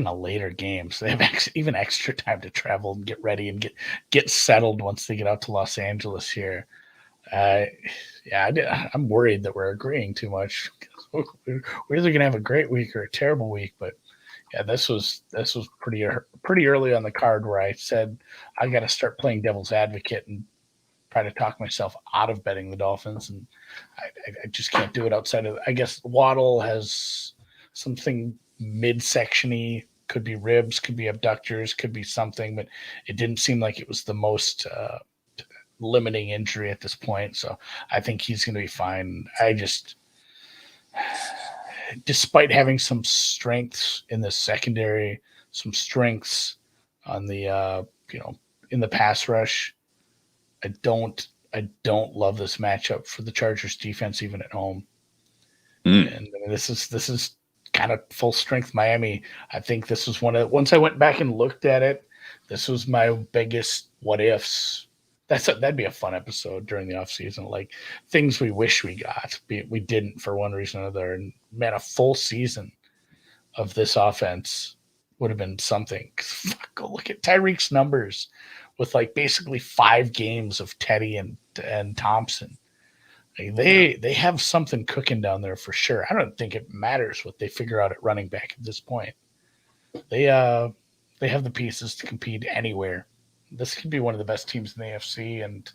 a later game, so they have even extra time to travel and get ready and get settled once they get out to Los Angeles here. I'm worried that we're agreeing too much. We're either going to have a great week or a terrible week, but yeah, this was pretty early on the card where I said I got to start playing devil's advocate and try to talk myself out of betting the Dolphins, and I just can't do it outside of. I guess Waddle has something midsection-y Could be ribs, could be abductors, could be something, but it didn't seem like it was the most limiting injury at this point. So I think he's going to be fine. Despite having some strengths in the secondary, some strengths on the in the pass rush, I don't love this matchup for the Chargers defense even at home. And I mean, this is kind of full strength Miami. I think this was once I went back and looked at it, this was my biggest what ifs. That'd be a fun episode during the offseason, like things we wish we got, we didn't for one reason or another. And man, a full season of this offense would have been something. Go look at Tyreek's numbers with like basically 5 games of Teddy and Thompson. They have something cooking down there for sure. I don't think it matters what they figure out at running back at this point. They have the pieces to compete anywhere. This could be one of the best teams in the AFC, and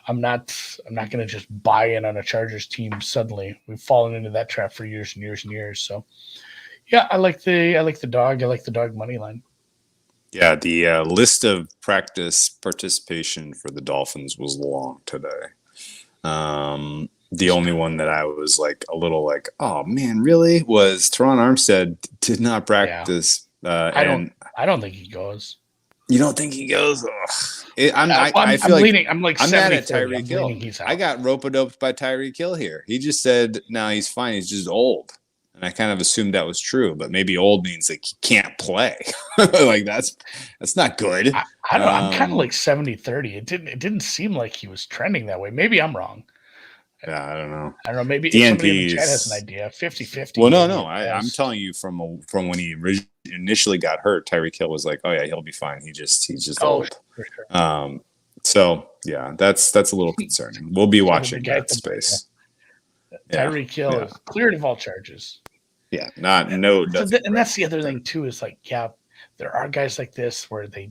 I'm not going to just buy in on a Chargers team suddenly. We've fallen into that trap for years and years and years. So, yeah, I like the dog. I like the dog money line. Yeah, the list of practice participation for the Dolphins was long today. The only one that I was like a little like, oh man, really? Was Teron Armstead did not practice. Yeah. I don't think he goes. You don't think he goes? I'm mad at Tyreek Hill. I got rope-a-doped by Tyreek Hill here. He just said, no, he's fine. He's just old. And I kind of assumed that was true, but maybe old means like he can't play. Like that's not good. I don't. I'm kind of like 70-30. It didn't seem like he was trending that way. Maybe I'm wrong. Yeah, I don't know. Maybe somebody in the chat has an idea. 50-50. Well, no. I'm telling you from when he initially got hurt, Tyreek Hill was like, oh yeah, he'll be fine. He's just old. For sure. So yeah, that's a little concerning. We'll be watching that space. Tyreek Hill is cleared of all charges. Yeah, and that's the other thing too. Is like, yeah, there are guys like this where they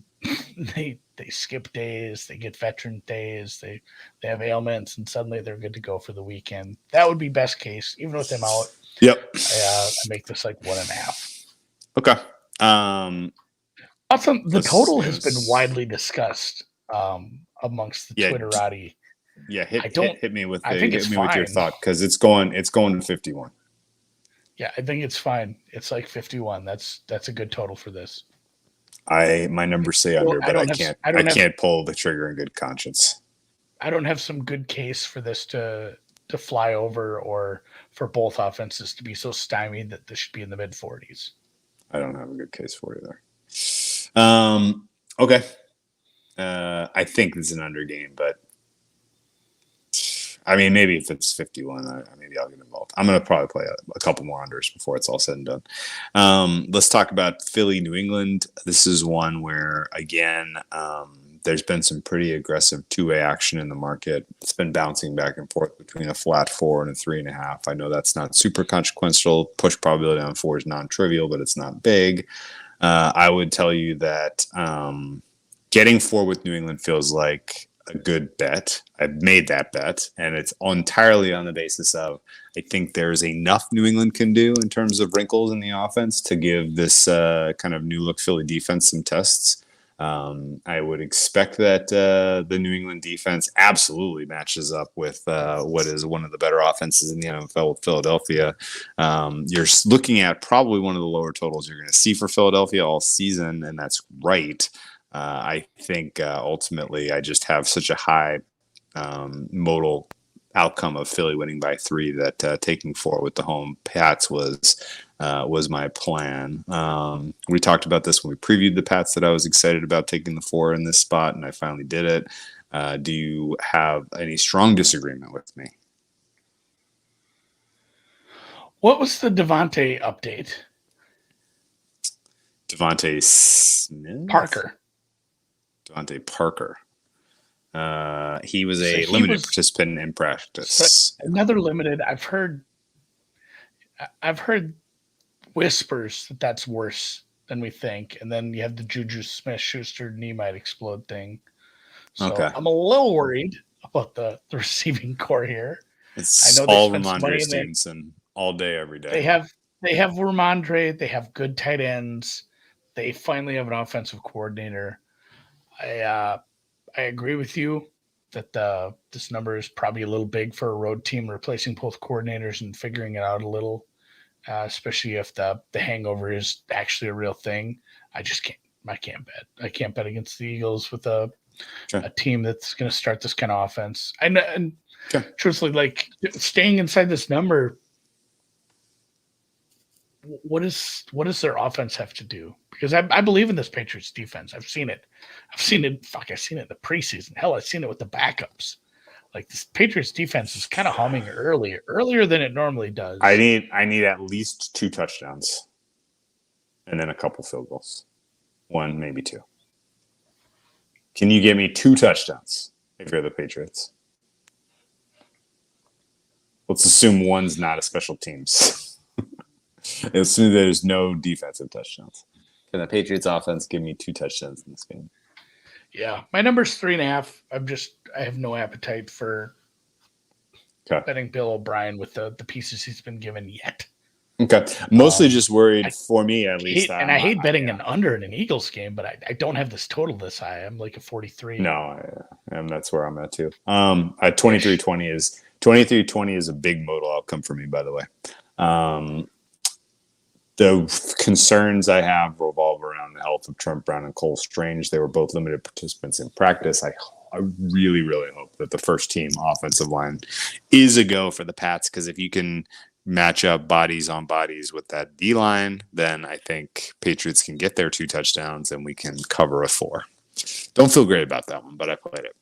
skip days, they get veteran days, they have ailments, and suddenly they're good to go for the weekend. That would be best case, even with them out. Yep. I make this like 1.5. Okay. Also, the total has been widely discussed amongst the Twitterati. Yeah, hit me with your thought, because it's going to 51. Yeah, I think it's fine. It's like 51. That's a good total for this. My numbers say under, but I can't pull the trigger in good conscience. I don't have some good case for this to fly over, or for both offenses to be so stymied that this should be in the mid 40s. I don't have a good case for you there. Okay. I think this is an under game, but I mean, maybe if it's 51, maybe I'll get involved. I'm going to probably play a couple more unders before it's all said and done. Let's talk about Philly, New England. This is one where, again, there's been some pretty aggressive two-way action in the market. It's been bouncing back and forth between a flat 4 and a 3.5. I know that's not super consequential. Push probability on 4 is non-trivial, but it's not big. I would tell you that getting 4 with New England feels like a good bet. I've made that bet, and it's entirely on the basis of I think there's enough New England can do in terms of wrinkles in the offense to give this kind of new look Philly defense some tests. I would expect that the New England defense absolutely matches up with what is one of the better offenses in the NFL, Philadelphia. You're looking at probably one of the lower totals you're going to see for Philadelphia all season, and that's right. I think ultimately I just have such a high modal outcome of Philly winning by 3 that taking 4 with the home Pats was my plan. We talked about this when we previewed the Pats, that I was excited about taking the 4 in this spot, and I finally did it. Do you have any strong disagreement with me? What was the Devontae update? Devontae Smith? Devontae Parker. He was a limited participant in practice. Another limited. I've heard whispers that that's worse than we think, and then you have the Juju Smith-Schuster knee might explode thing. So okay. I'm a little worried about the receiving core here. It's all Ramondre Stevenson all day, every day. They have They have Ramondre. They have good tight ends. They finally have an offensive coordinator. I agree with you that this number is probably a little big for a road team replacing both coordinators and figuring it out a little, especially if the hangover is actually a real thing. I just can't. I can't bet. I can't bet against the Eagles with a team that's going to start this kind of offense. And truthfully, like staying inside this number, what does their offense have to do? Because I believe in this Patriots defense. I've seen it. I've seen it in the preseason. Hell, I've seen it with the backups. Like this Patriots defense is kind of humming earlier than it normally does. I need at least 2 touchdowns, and then a couple field goals, 1 maybe 2. Can you give me 2 touchdowns if you're the Patriots? Let's assume 1's not a special teams. Assume there's no defensive touchdowns. Can the Patriots offense give me 2 touchdowns in this game? Yeah, my number's 3.5. I have no appetite for betting Bill O'Brien with the pieces he's been given yet. Okay, mostly just worried for me at least. I hate betting an under in an Eagles game, but I don't have this total this high. I'm like a 43. No, and that's where I'm at too. At 23-20 is a big modal outcome for me, by the way. The concerns I have revolve around the health of Trent Brown and Cole Strange. They were both limited participants in practice. I really, really hope that the first team offensive line is a go for the Pats, because if you can match up bodies on bodies with that D-line, then I think Patriots can get their 2 touchdowns and we can cover a 4. Don't feel great about that one, but I played it.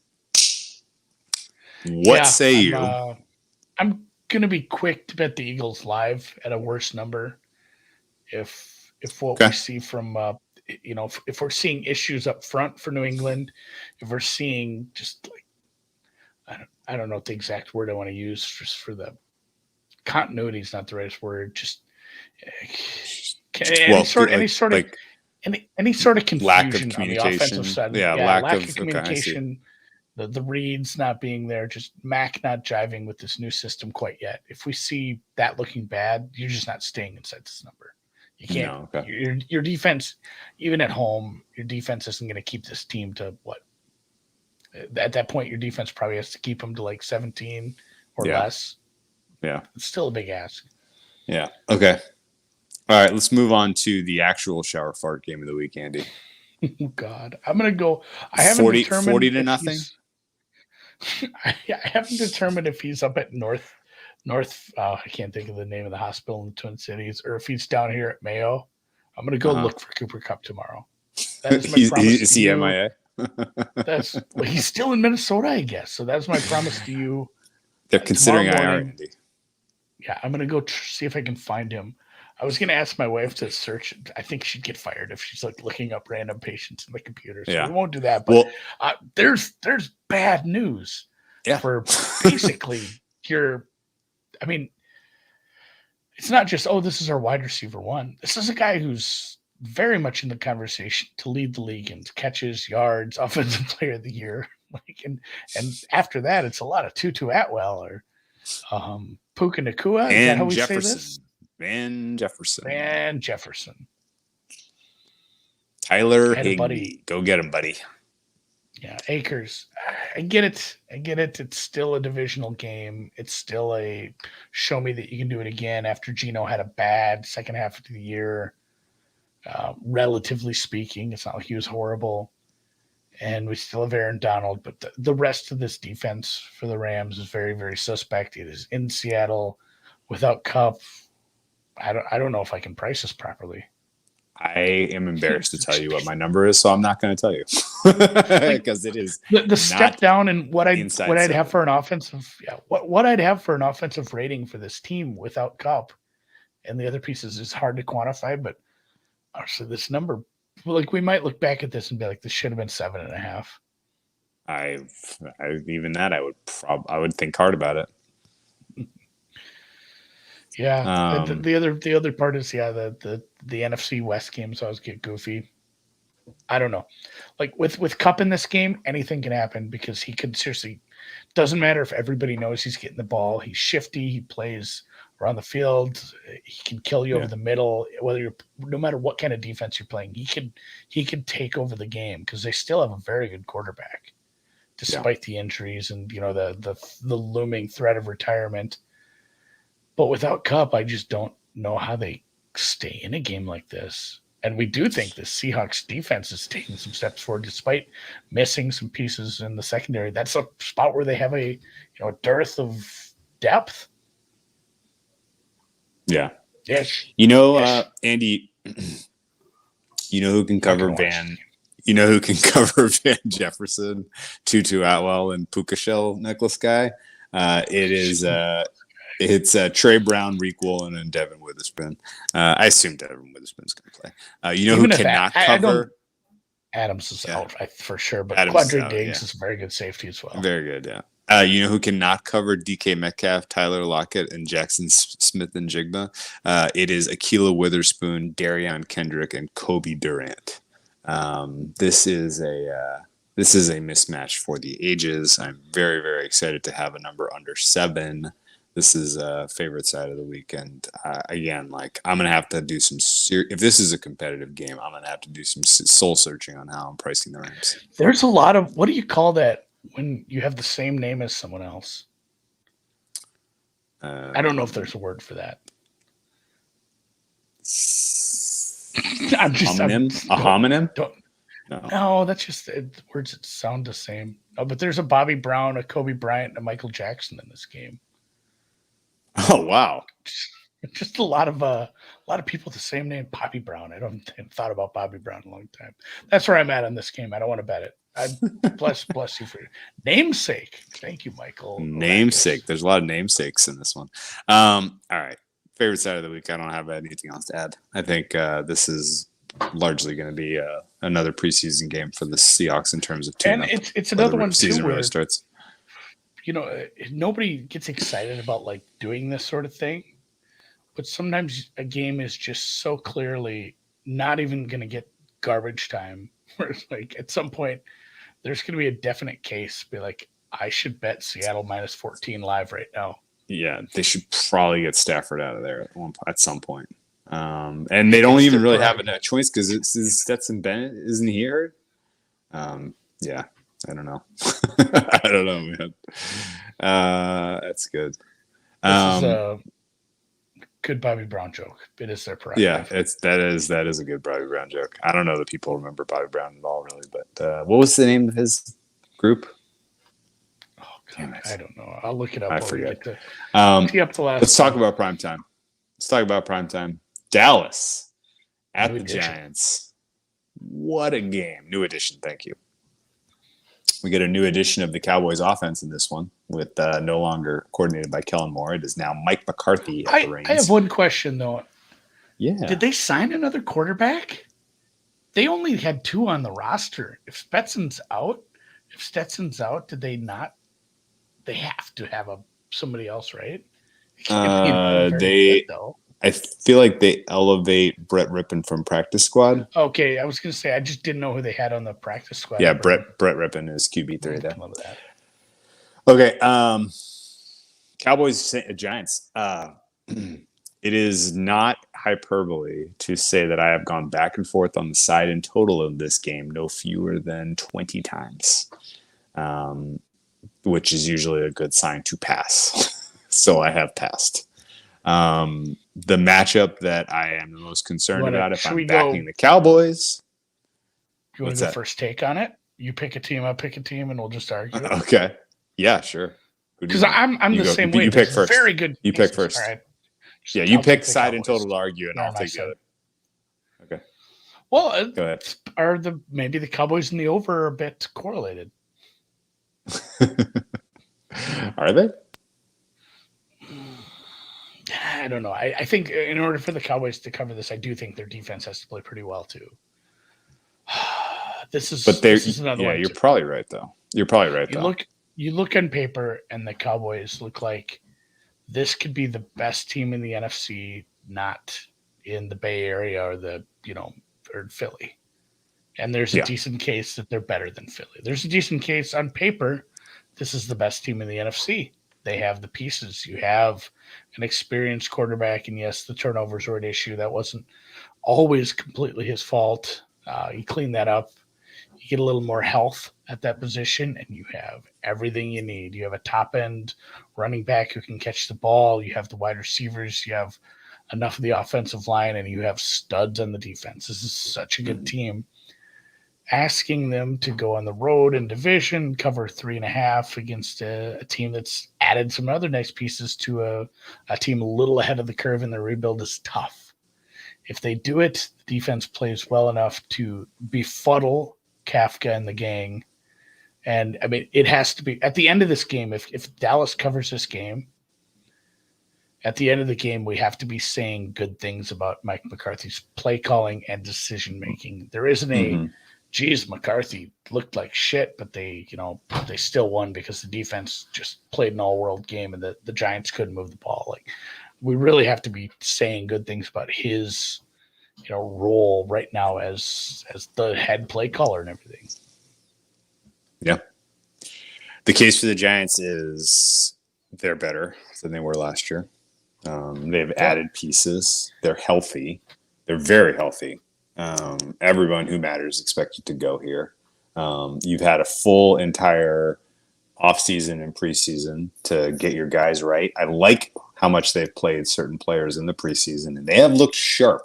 What say you? I'm going to be quick to bet the Eagles live at a worse number. If what we see from if we're seeing issues up front for New England, if we're seeing just like I don't know what the exact word I want to use just for the continuity is not the right word. Just any sort of confusion lack of on the offensive side. Lack of communication. The reads not being there, just Mac not jiving with this new system quite yet. If we see that looking bad, you're just not staying inside this number. You can't. No, your defense, even at home, your defense isn't going to keep this team to what? At that point, your defense probably has to keep them to like 17 or less. Yeah, it's still a big ask. Yeah. Okay. All right. Let's move on to the actual shower fart game of the week, Andy. Oh God, I'm going to go. I haven't 40 to nothing. I haven't determined if he's up at North. I can't think of the name of the hospital in the Twin Cities, or if he's down here at Mayo. I'm going to go look for Cooper Kupp tomorrow. That is my promise. Is he MIA? He's still in Minnesota, I guess. So that's my promise to you. They're considering IR, Andy. Yeah, I'm going to go see if I can find him. I was going to ask my wife to search. I think she'd get fired if she's like looking up random patients in the computer. So we won't do that. But there's bad news for basically it's not just, this is our wide receiver 1. This is a guy who's very much in the conversation to lead the league in catches, yards, offensive player of the year. And after that, it's a lot of Tutu Atwell or Puka Nacua. Is that how we say this? Van Jefferson. Tyler Higbee. Go get him, buddy. Yeah, Akers. I get it. It's still a divisional game. It's still a show me that you can do it again after Geno had a bad second half of the year. Relatively speaking, it's not like he was horrible. And we still have Aaron Donald, but the rest of this defense for the Rams is very, very suspect. It is in Seattle without Kupp. I don't know if I can price this properly. I am embarrassed to tell you what my number is, so I'm not going to tell you because it is the step down in what I'd have for an offensive. Yeah, what I'd have for an offensive rating for this team without Kupp and the other pieces is hard to quantify. But honestly, this number, we might look back at this and be like, this should have been 7.5. I would think hard about it. Yeah, the other part is the NFC West games always get goofy. I don't know, like with Kupp in this game, anything can happen because he could seriously. Doesn't matter if everybody knows he's getting the ball. He's shifty. He plays around the field. He can kill you Yeah. over the middle. No matter what kind of defense you're playing, he can take over the game because they still have a very good quarterback, despite the injuries and the looming threat of retirement. But without Kupp, I just don't know how they stay in a game like this. And we do think the Seahawks defense is taking some steps forward despite missing some pieces in the secondary. That's a spot where they have a dearth of depth. Yeah. Yes. Andy, who can cover Van Jefferson, Tutu Atwell, and Puka Shell necklace guy? It's Trey Brown, Reek Woolen, and Devin Witherspoon. I assume Devin Witherspoon's going to play. Who cannot cover? Adams is out for sure, but Adams Quadri is out, Diggs is a very good safety as well. Very good, yeah. Who cannot cover DK Metcalf, Tyler Lockett, and Jackson Smith and Jigba? It is Akila Witherspoon, Darion Kendrick, and Kobe Durant. This is a mismatch for the ages. I'm very, very excited to have a number under 7. This is a favorite side of the weekend. Again, I'm going to have to do some if this is a competitive game, I'm going to have to do some soul searching on how I'm pricing the Rams. There's a lot of, what do you call that when you have the same name as someone else? I don't know if there's a word for that. A homonym? No, that's just words that sound the same. Oh, but there's a Bobby Brown, a Kobe Bryant, and a Michael Jackson in this game. Oh wow! Just a lot of people with the same name, Bobby Brown. I haven't thought about Bobby Brown in a long time. That's where I'm at on this game. I don't want to bet it. Bless you for your namesake. Thank you, Michael. Namesake. There's a lot of namesakes in this one. All right. Favorite side of the week. I don't have anything else to add. I think this is largely going to be another preseason game for the Seahawks in terms of tune-up. And it's another one too season where really starts. Nobody gets excited about doing this sort of thing, but sometimes a game is just so clearly not even going to get garbage time. Where it's at some point there's going to be a definite case. Be I should bet Seattle -14 live right now. Yeah, they should probably get Stafford out of there at some point. And they don't even really have a choice because it's Stetson Bennett isn't here. Yeah. I don't know. I don't know, man. That's good. This is a good Bobby Brown joke. It is their prerogative. Yeah, that is a good Bobby Brown joke. I don't know that people remember Bobby Brown at all, really. But what was the name of his group? Oh God, I don't know. I'll look it up. I forget. Let's talk about primetime. Dallas at the Giants. What a game! New edition. Thank you. We get a new edition of the Cowboys offense in this one with no longer coordinated by Kellen Moore. It is now Mike McCarthy at the reins. I have one question, though. Yeah. Did they sign another quarterback? They only had 2 on the roster. If Stetson's out, did they not? They have to have somebody else, right? I feel like they elevate Brett Rippon from practice squad. Okay, I was going to say I just didn't know who they had on the practice squad. Yeah, Brett Rippon is QB3 there. Love that. Okay, Cowboys Giants. It is not hyperbole to say that I have gone back and forth on the side and total of this game no fewer than 20 times, which is usually a good sign to pass. So I have passed. The matchup that I am the most concerned about if I'm backing the Cowboys. You want to go first take on it? You pick a team, I'll pick a team, and we'll just argue. Okay. Yeah, sure. Because I'm the same way. You pick first. Very good. You pick first. All right. Yeah, you pick side and total to argue, and I'll take the other. Okay. Well, go ahead. Maybe the Cowboys and the over are a bit correlated? Are they? I don't know. I think in order for the Cowboys to cover this, I do think their defense has to play pretty well too. This is another one. You're probably right though. You look on paper, and the Cowboys look like this could be the best team in the NFC, not in the Bay Area or or Philly. And there's a decent case that they're better than Philly. There's a decent case on paper. This is the best team in the NFC. they have the pieces. You have an experienced quarterback, and yes, the turnovers were an issue. That wasn't always completely his fault. You clean that up. You get a little more health at that position, and you have everything you need. You have a top-end running back who can catch the ball. You have the wide receivers. You have enough of the offensive line, and you have studs on the defense. This is such a good team. Asking them to go on the road in division, cover 3.5 against a team that's added some other nice pieces to a team a little ahead of the curve in the rebuild is tough. If they do it, the defense plays well enough to befuddle Kafka and the gang. And I mean, it has to be at the end of this game. If Dallas covers this game, at the end of the game, we have to be saying good things about Mike McCarthy's play calling and decision making. There isn't a, geez, McCarthy looked like shit, but they still won because the defense just played an all-world game and the Giants couldn't move the ball. Like, we really have to be saying good things about his, role right now as the head play caller and everything. Yeah. The case for the Giants is they're better than they were last year. They've added pieces. They're healthy. They're very healthy. Everyone who matters is expected to go here. You've had a full entire offseason and preseason to get your guys right. I like how much they've played certain players in the preseason, and they have looked sharp.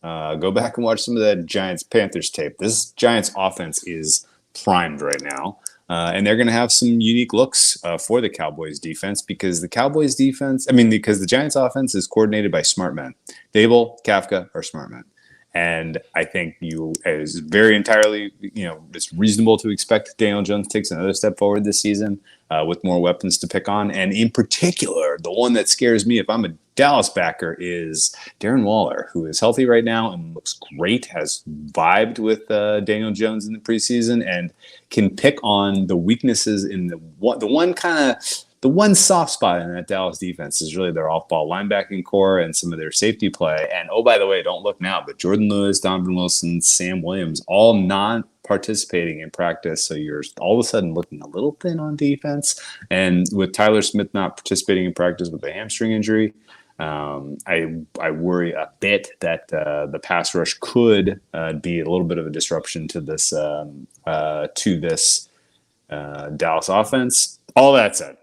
Go back and watch some of that Giants-Panthers tape. This Giants offense is primed right now. And they're going to have some unique looks for the Cowboys defense because the Giants offense is coordinated by smart men. Dable, Kafka are smart men. And I think it's reasonable to expect Daniel Jones takes another step forward this season with more weapons to pick on. And in particular, the one that scares me if I'm a Dallas backer is Darren Waller, who is healthy right now and looks great, has vibed with Daniel Jones in the preseason and can pick on the weaknesses in the one soft spot in that Dallas defense is really their off-ball linebacking core and some of their safety play. And, oh, by the way, don't look now, but Jordan Lewis, Donovan Wilson, Sam Williams, all non-participating in practice. So you're all of a sudden looking a little thin on defense. And with Tyler Smith not participating in practice with a hamstring injury, I worry a bit that the pass rush could be a little bit of a disruption to this Dallas offense. All that said,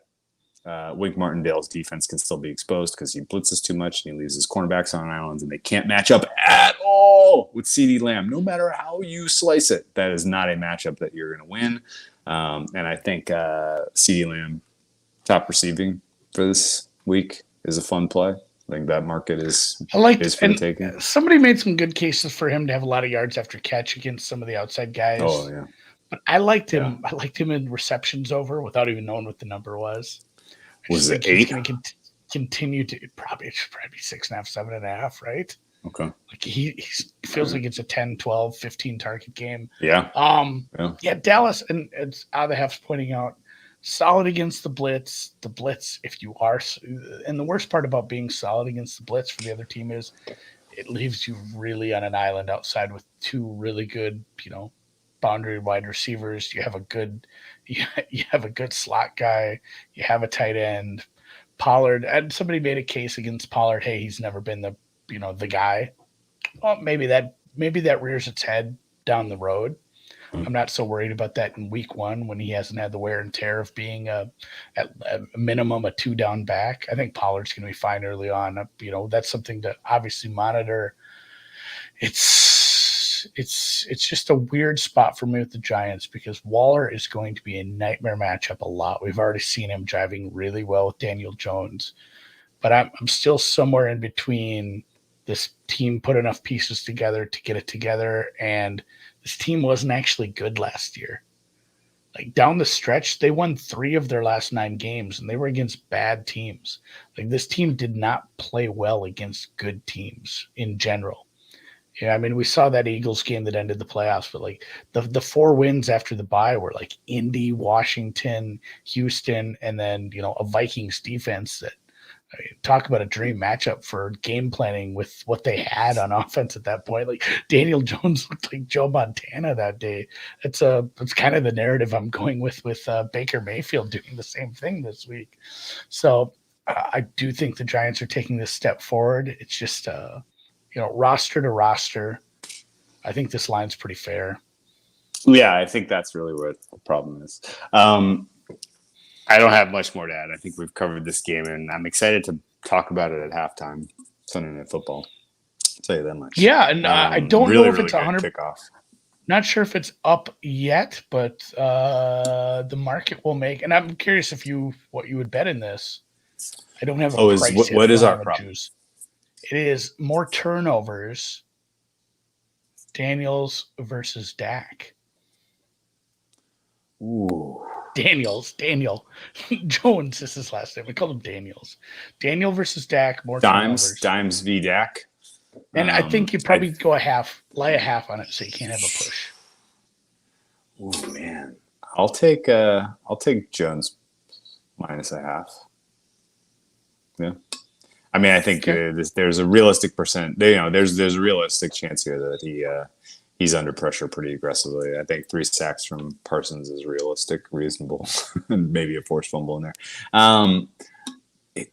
Wink Martindale's defense can still be exposed because he blitzes too much and he leaves his cornerbacks on islands, and they can't match up at all with CeeDee Lamb. No matter how you slice it, that is not a matchup that you're going to win. And I think CeeDee Lamb, top receiving for this week, is a fun play. I think that market is for the taking. Somebody made some good cases for him to have a lot of yards after catch against some of the outside guys. Oh, yeah. But I liked him. Yeah. I liked him in receptions over without even knowing what the number was. Was it 8? He's going to continue to probably be 6.5, 7.5, right? Okay. Like he feels like it's a 10, 12, 15 target game. Yeah. Yeah, Dallas, and it's Adahef's pointing out, solid against the blitz. The blitz, if you are, and the worst part about being solid against the blitz for the other team is it leaves you really on an island outside with two really good, boundary wide receivers. You have a good slot guy. You have a tight end. Pollard, and somebody made a case against Pollard. Hey, he's never been the guy. Well, maybe that rears its head down the road. I'm not so worried about that in week 1 when he hasn't had the wear and tear of being at a minimum a 2-down back. I think Pollard's going to be fine early on. That's something to obviously monitor. It's just a weird spot for me with the Giants because Waller is going to be a nightmare matchup a lot. We've already seen him driving really well with Daniel Jones, but I'm still somewhere in between. This team put enough pieces together to get it together, and this team wasn't actually good last year. Like down the stretch, they won 3 of their last 9 games, and they were against bad teams. Like this team did not play well against good teams in general. Yeah, I mean, we saw that Eagles game that ended the playoffs, but like the 4 wins after the bye were like Indy, Washington, Houston, and then a Vikings defense that talk about a dream matchup for game planning with what they had on offense at that point. Like Daniel Jones looked like Joe Montana that day. It's kind of the narrative I'm going with Baker Mayfield doing the same thing this week. So I do think the Giants are taking this step forward. It's just roster to roster. I think this line's pretty fair. Yeah, I think that's really what the problem is. I don't have much more to add. I think we've covered this game, and I'm excited to talk about it at halftime. Sunday Night Football. I'll tell you that much. Yeah, and I don't know if it's 100. Kickoff. Not sure if it's up yet, but the market will make. And I'm curious what you would bet in this. I don't have a price. What is our problem? It is more turnovers. Daniels versus Dak. Ooh. Daniel Jones is his last name. We call him Daniels. Daniel versus Dak. More Dimes v Dak. And I think you probably go lay a half on it, so you can't have a push. Oh man, I'll take Jones minus a half. Yeah, I mean, I think there's a realistic percent. There's a realistic chance here that he's under pressure pretty aggressively. I think 3 sacks from Parsons is reasonable, and maybe a forced fumble in there.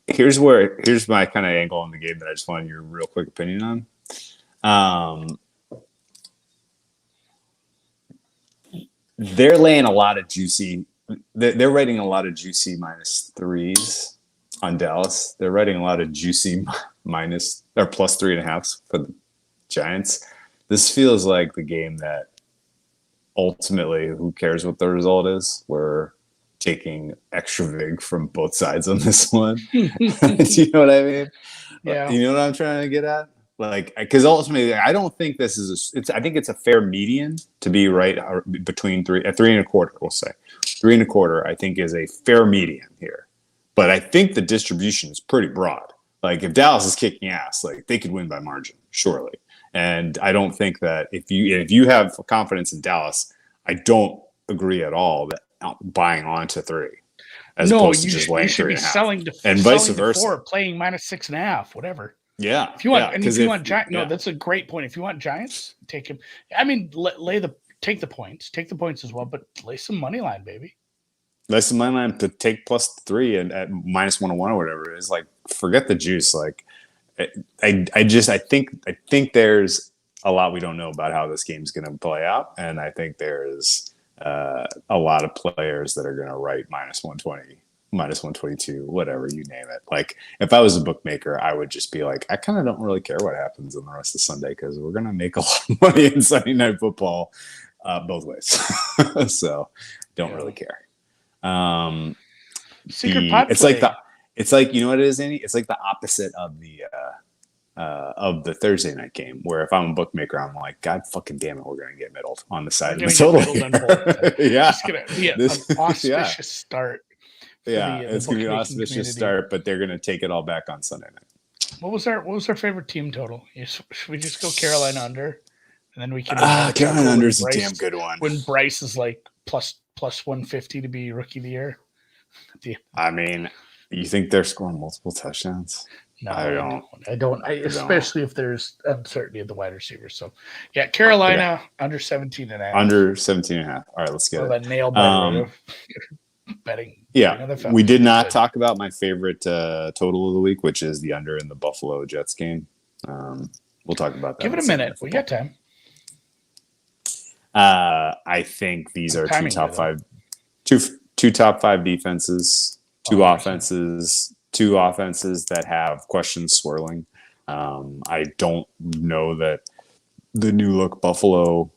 Here's my kind of angle on the game that I just wanted your real quick opinion on. They're laying a lot of juicy. They're writing a lot of juicy -3s on Dallas. They're writing a lot of juicy minus or plus 3.5 for the Giants. This feels like the game that ultimately, who cares what the result is? We're taking extra vig from both sides on this one. Do you know what I mean? Yeah. You know what I'm trying to get at? Like, because ultimately, I don't think this is. I think it's a fair median to be right between 3.25. We'll say 3.25. I think is a fair median here, but I think the distribution is pretty broad. Like, if Dallas is kicking ass, like they could win by margin, surely. And I don't think that if you have confidence in Dallas, I don't agree at all that buying on to 3 as opposed to just laying 3.5. Selling to and vice versa. 4, playing -6.5, whatever. Yeah. If you want, Giants, that's a great point. If you want Giants, take him. I mean, take the points as well, but lay some money line, baby. Lay some money line to take +3 and at -101 or whatever it is. Like, forget the juice. Like, I think there's a lot we don't know about how this game's going to play out, and I think there's a lot of players that are going to write -120, -122, whatever, you name it. Like, if I was a bookmaker, I would just be like, I kind of don't really care what happens on the rest of Sunday because we're going to make a lot of money in Sunday Night Football both ways. So don't really care. Secret pot it's like, you know what it is, Andy? It's like the opposite of the Thursday night game, where if I'm a bookmaker, I'm like, God fucking damn it, we're going to get middled on the side of the total. Yeah. It's going to be an auspicious start. It's going to be an auspicious start, but they're going to take it all back on Sunday night. What was our favorite team total? Should we just go Carolina under? And then we can Carolina under is a damn good one. When Bryce is like plus 150 to be rookie of the year. I mean, you think they're scoring multiple touchdowns? No, I don't. Especially if there's uncertainty at the wide receiver. So, yeah, Carolina under 17.5. Under 17.5. All right, let's get it. That nail biter betting. Yeah, we did not talk about my favorite total of the week, which is the under in the Buffalo Jets game. We'll talk about that. Give it a minute. We got time. I think these are two top five defenses, two offenses that have questions swirling. I don't know that the new look Buffalo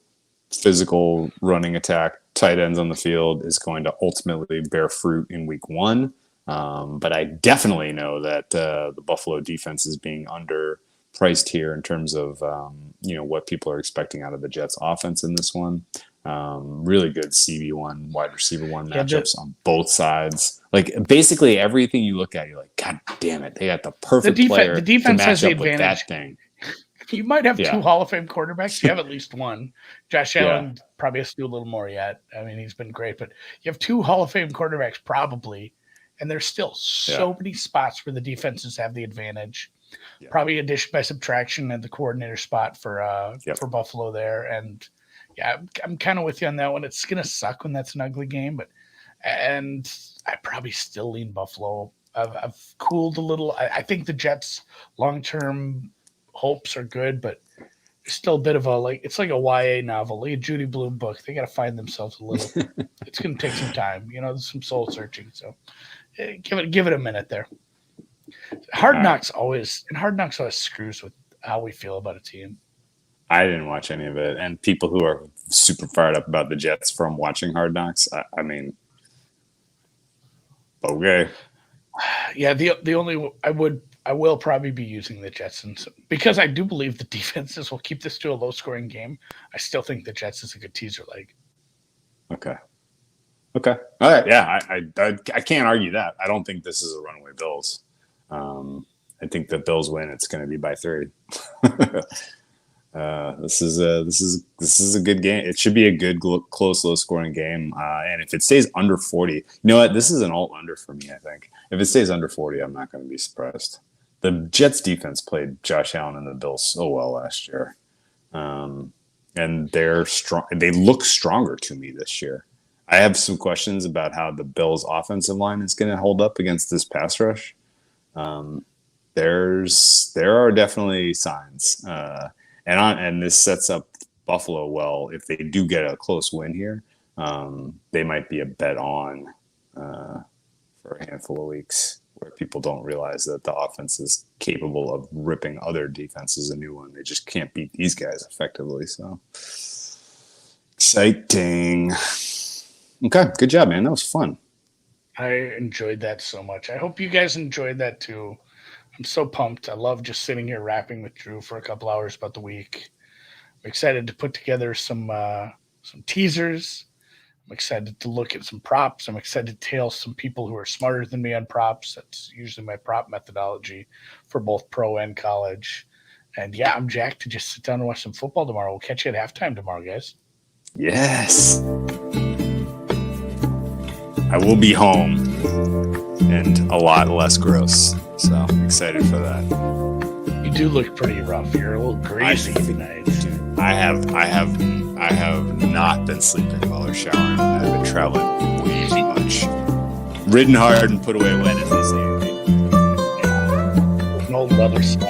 physical running attack, tight ends on the field is going to ultimately bear fruit in week 1. But I definitely know that the Buffalo defense is being underpriced here in terms of what people are expecting out of the Jets offense in this one. Really good CB1 wide receiver 1 matchups on both sides. Like, basically everything you look at, you're like, God damn it, they got the perfect player the defense to match has the up with advantage. that thing. You might have 2 Hall of Fame quarterbacks. You have at least one. Josh Allen probably has to do a little more yet. I mean, he's been great, but you have 2 Hall of Fame quarterbacks probably, and there's still so many spots where the defenses have the advantage. Yeah. Probably addition by subtraction at the coordinator spot for Buffalo there. And I'm kind of with you on that one. It's gonna suck when that's an ugly game, and I probably still lean Buffalo. I've cooled a little. I think the Jets' long-term hopes are good, but it's still a bit of it's like a YA novel, like a Judy Blume book. They got to find themselves a little. It's going to take some time, some soul searching. So give it a minute there. Hard Knocks always screws with how we feel about a team. I didn't watch any of it, and people who are super fired up about the Jets from watching Hard Knocks, I mean, okay. Yeah, the only I will probably be using the Jets because I do believe the defenses will keep this to a low scoring game. I still think the Jets is a good teaser leg. Okay. All right. Yeah, I can't argue that. I don't think this is a runaway Bills. I think the Bills win. It's going to be by 3. This is a good game. It should be a good, close, low-scoring game. And if it stays under 40, you know what? This is an alt-under for me, I think. If it stays under 40, I'm not going to be surprised. The Jets defense played Josh Allen and the Bills so well last year. And they're strong. They look stronger to me this year. I have some questions about how the Bills' offensive line is going to hold up against this pass rush. There are definitely signs. And this sets up Buffalo well. If they do get a close win here, they might be a bet on for a handful of weeks where people don't realize that the offense is capable of ripping other defenses a new one. They just can't beat these guys effectively. So exciting. Okay, good job, man. That was fun. I enjoyed that so much. I hope you guys enjoyed that too. I'm so pumped. I love just sitting here rapping with Drew for a couple hours about the week. I'm excited to put together some teasers. I'm excited to look at some props. I'm excited to tail some people who are smarter than me on props. That's usually my prop methodology for both pro and college. And yeah, I'm jacked to just sit down and watch some football tomorrow. We'll catch you at halftime tomorrow, guys. Yes. I will be home and a lot less gross. So I'm excited for that. You do look pretty rough. You're a little greasy tonight. I have not been sleeping while or showering. I've been traveling way too much. Ridden hard and put away wet, as they say. An old leather sweat.